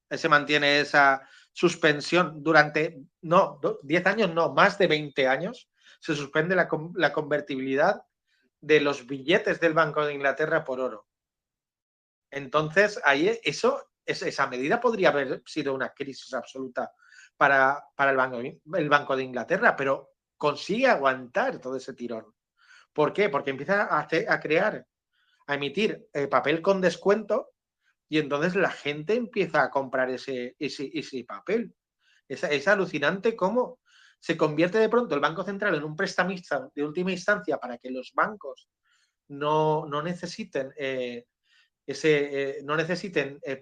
Se mantiene esa suspensión durante, no, 10 años, no, más de 20 años. Se suspende la convertibilidad de los billetes del Banco de Inglaterra por oro. Entonces, ahí esa medida podría haber sido una crisis absoluta para el Banco de Inglaterra, pero consigue aguantar todo ese tirón. ¿Por qué? Porque empieza a emitir papel con descuento, y entonces la gente empieza a comprar ese papel. Es alucinante cómo se convierte de pronto el Banco Central en un prestamista de última instancia para que los bancos no necesiten,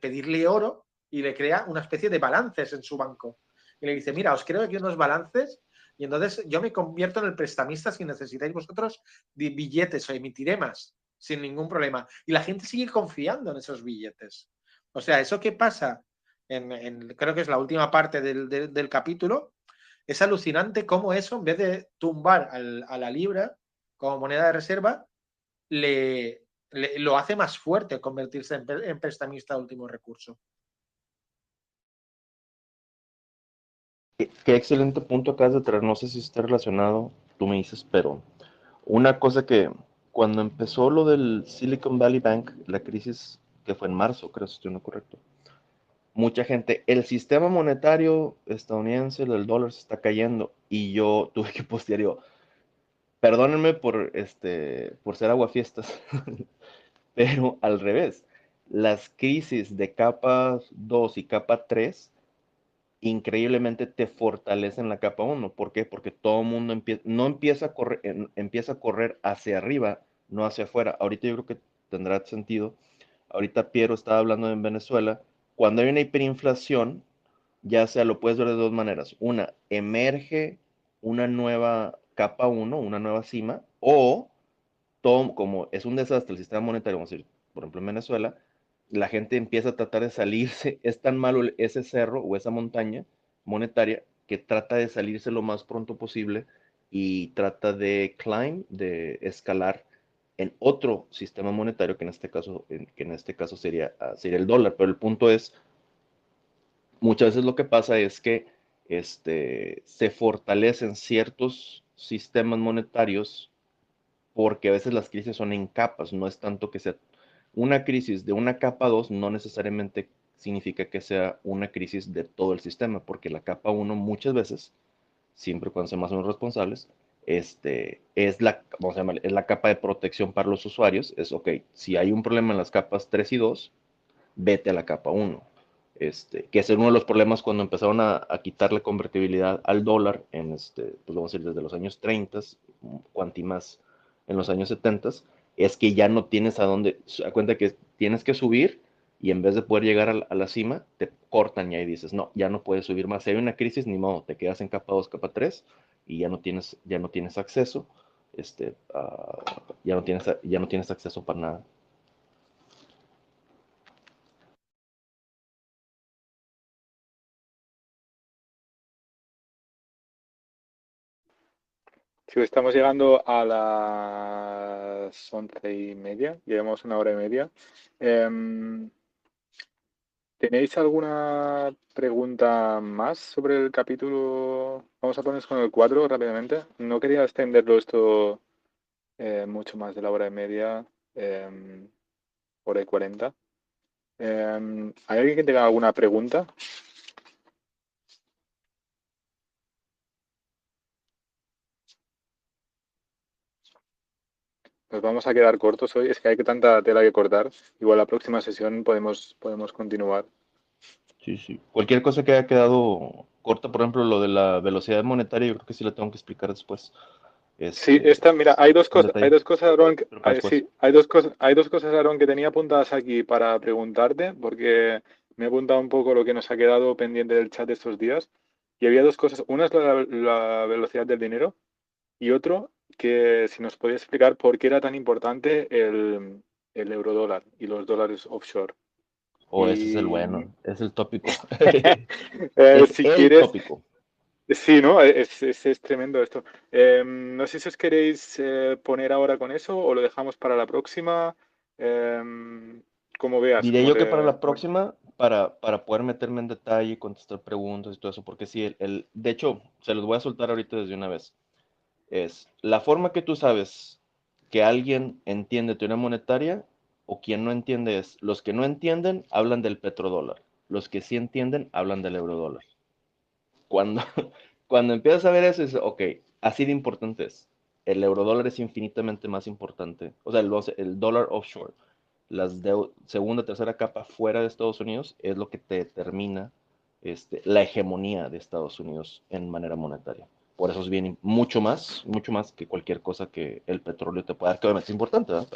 pedirle oro, y le crea una especie de balances en su banco. Y le dice, mira, os creo aquí unos balances, y entonces yo me convierto en el prestamista si necesitáis vosotros de billetes, o emitiré más sin ningún problema. Y la gente sigue confiando en esos billetes. O sea, eso que pasa, creo que es la última parte del capítulo, es alucinante cómo eso, en vez de tumbar a la libra como moneda de reserva, lo hace más fuerte convertirse en prestamista de último recurso. Qué excelente punto acabas de traer. No sé si está relacionado, tú me dices, pero una cosa que cuando empezó lo del Silicon Valley Bank, la crisis que fue en marzo, creo si estoy no correcto, mucha gente, el sistema monetario estadounidense, el dólar se está cayendo, y yo tuve que postear, yo, perdónenme por ser aguafiestas, pero al revés, las crisis de capa 2 y capa 3 increíblemente te fortalecen la capa 1. ¿Por qué? Porque todo el mundo no empieza a correr hacia arriba, no hacia afuera. Ahorita yo creo que tendrá sentido. Ahorita Piero estaba hablando en Venezuela. Cuando hay una hiperinflación, ya sea lo puedes ver de dos maneras. Una, emerge una nueva capa 1, una nueva cima, o todo, como es un desastre el sistema monetario, vamos a decir, por ejemplo en Venezuela, la gente empieza a tratar de salirse, es tan malo ese cerro o esa montaña monetaria que trata de salirse lo más pronto posible y trata de de escalar en otro sistema monetario que en este caso sería el dólar. Pero el punto es, muchas veces lo que pasa es que se fortalecen ciertos sistemas monetarios porque a veces las crisis son en capas, no es tanto que sea una crisis de una capa 2, no necesariamente significa que sea una crisis de todo el sistema, porque la capa 1 muchas veces, siempre cuando sean más o menos responsables, vamos a llamar, es la capa de protección para los usuarios, es ok, si hay un problema en las capas 3 y 2, vete a la capa 1. Que es uno de los problemas cuando empezaron a quitarle convertibilidad al dólar pues vamos a decir desde los años 30, cuanti más en los años 70, es que ya no tienes a dónde, a cuenta que tienes que subir y en vez de poder llegar a la cima, te cortan y ahí dices, no, ya no puedes subir más. Si hay una crisis, ni modo, te quedas en capa 2, capa 3 y ya no tienes acceso, ya no tienes acceso para nada. Sí, estamos llegando a las 11:30, llevamos 1 hora y media. ¿Tenéis alguna pregunta más sobre el capítulo? Vamos a ponernos con el 4 rápidamente. No quería extenderlo esto mucho más de la 1 hora y media, 1 hora y 40. ¿Hay alguien que tenga alguna pregunta? nos vamos a quedar cortos hoy. Es que hay que tanta tela que cortar. Igual la próxima sesión podemos continuar. Sí, sí. Cualquier cosa que haya quedado corta, por ejemplo, lo de la velocidad monetaria, yo creo que sí la tengo que explicar después. Sí, Este, mira, en hay detalle, dos cosas, Aaron, pero para después. sí, hay dos cosas, Aaron, que tenía apuntadas aquí para preguntarte, porque me he apuntado un poco lo que nos ha quedado pendiente del chat estos días. Y había dos cosas. Una es la velocidad del dinero y otro que si nos podías explicar por qué era tan importante el eurodólar y los dólares offshore. Oh, ese es el Y bueno, es el tópico. Es si el quieres, tópico. sí, ¿no? Es tremendo esto. No sé si os queréis poner ahora con eso o lo dejamos para la próxima. Como veas, Diré yo que para la próxima, para poder meterme en detalle, contestar preguntas y todo eso, porque sí, de hecho, se los voy a soltar ahorita desde una vez. Es la forma que tú sabes que alguien entiende teoría monetaria o quien no entiende es, los que no entienden hablan del petrodólar, los que sí entienden hablan del eurodólar. Cuando, cuando empiezas a ver eso, dices, ok, así de importante es. El eurodólar es infinitamente más importante. O sea, el dólar offshore, segunda, tercera capa fuera de Estados Unidos, es lo que te determina la hegemonía de Estados Unidos en manera monetaria. Por eso es bien mucho más que cualquier cosa que el petróleo te pueda dar, que obviamente es importante, ¿verdad?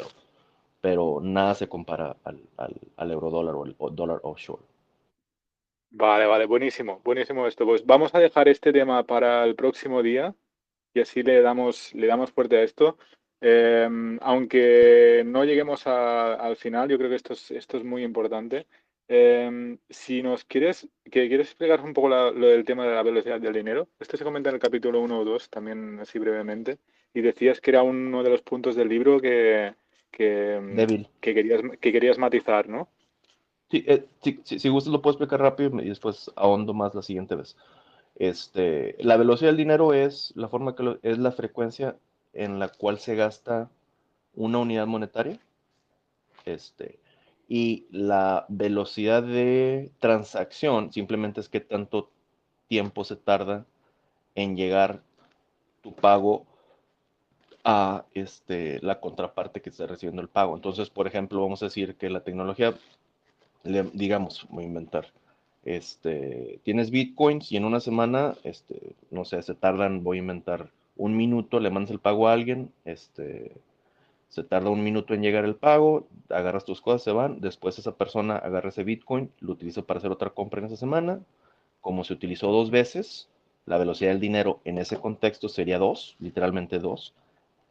Pero nada se compara al eurodólar o al dólar offshore. vale, vale, buenísimo, buenísimo esto. Pues vamos a dejar este tema para el próximo día y así le damos fuerte a esto. Aunque no lleguemos al final, yo creo que esto es muy importante. Si nos quieres explicar un poco lo del tema de la velocidad del dinero, esto se comenta en el capítulo 1 o 2, también así brevemente, y decías que era uno de los puntos del libro que, Débil. que querías matizar, ¿no? Sí, si gustas lo puedo explicar rápido y después ahondo más la siguiente vez. La velocidad del dinero es la forma es la frecuencia en la cual se gasta una unidad monetaria. Y la velocidad de transacción simplemente es qué tanto tiempo se tarda en llegar tu pago a la contraparte que está recibiendo el pago. Entonces, por ejemplo, vamos a decir que la tecnología, digamos, voy a inventar, tienes bitcoins y en una semana, no sé, se tardan, voy a inventar, un minuto, le mandas el pago a alguien, se tarda un minuto en llegar el pago, agarras tus cosas, se van, después esa persona agarra ese bitcoin, lo utiliza para hacer otra compra en esa semana, como se utilizó dos veces, la velocidad del dinero en ese contexto sería 2, literalmente 2,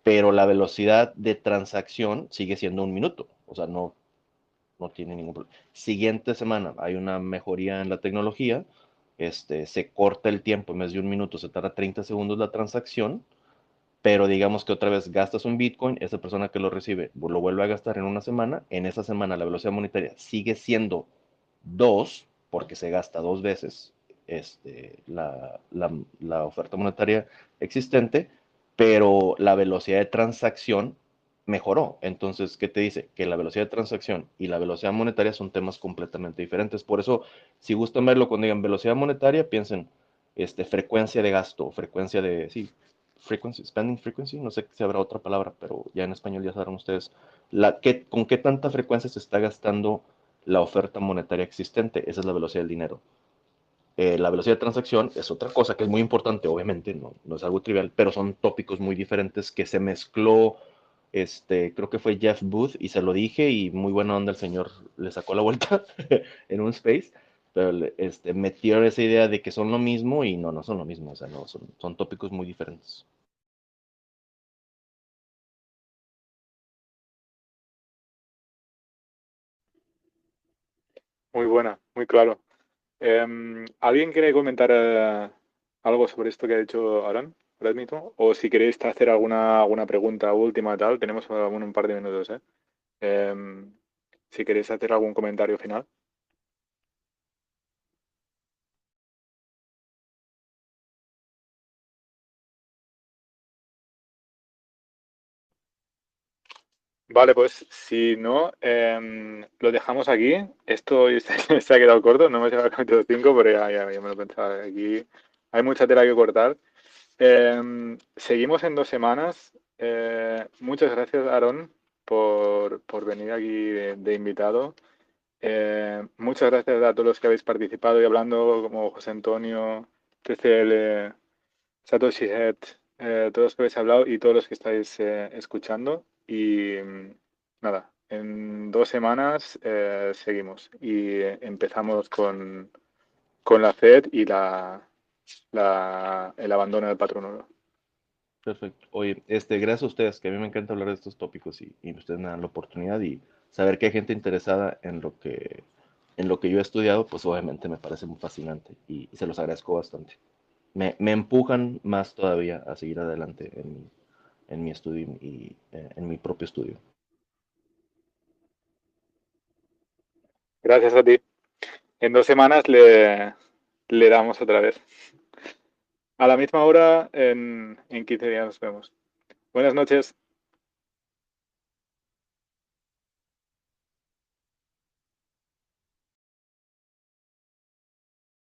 pero la velocidad de transacción sigue siendo un minuto, o sea, no tiene ningún problema. Siguiente semana hay una mejoría en la tecnología, se corta el tiempo, en vez de un minuto se tarda 30 segundos la transacción, pero digamos que otra vez gastas un Bitcoin, esa persona que lo recibe lo vuelve a gastar en una semana, en esa semana la velocidad monetaria sigue siendo 2, porque se gasta dos veces la oferta monetaria existente, pero la velocidad de transacción mejoró. Entonces, ¿qué te dice? Que la velocidad de transacción y la velocidad monetaria son temas completamente diferentes. Por eso, si gustan verlo cuando digan velocidad monetaria, piensen frecuencia de gasto, frecuencia de, sí, frequency, spending frequency, no sé si habrá otra palabra, pero ya en español ya sabrán ustedes, con qué tanta frecuencia se está gastando la oferta monetaria existente, esa es la velocidad del dinero. La velocidad de transacción es otra cosa que es muy importante, obviamente, no es algo trivial, pero son tópicos muy diferentes que se mezcló, creo que fue Jeff Booth, y se lo dije, y muy buena onda el señor le sacó la vuelta en un space, pero metió esa idea de que son lo mismo, y no son lo mismo, o sea, no, son tópicos muy diferentes. Muy buena, muy claro. ¿Alguien quiere comentar algo sobre esto que ha dicho Aran ahora mismo? O si queréis hacer alguna pregunta última, tal, tenemos aún un par de minutos, ¿eh? Em, si queréis hacer algún comentario final. Vale, pues si no, lo dejamos aquí. Esto se ha quedado corto, no hemos llegado al capítulo 5, pero ya me lo pensaba. Aquí hay mucha tela que cortar. Seguimos en 2 semanas. Muchas gracias, Aaron, por venir aquí de invitado. Muchas gracias a todos los que habéis participado y hablando, como José Antonio, TCL, Satoshi Head, todos los que habéis hablado y todos los que estáis escuchando. Y nada, en 2 semanas seguimos y empezamos con la Fed y el abandono del patrón oro. Perfecto. Oye, gracias a ustedes, que a mí me encanta hablar de estos tópicos y ustedes me dan la oportunidad y saber que hay gente interesada en lo que yo he estudiado, pues obviamente me parece muy fascinante y se los agradezco bastante. Me empujan más todavía a seguir adelante en mi estudio y en mi propio estudio. Gracias a ti. En 2 semanas le damos otra vez. A la misma hora, en 15 días nos vemos. Buenas noches.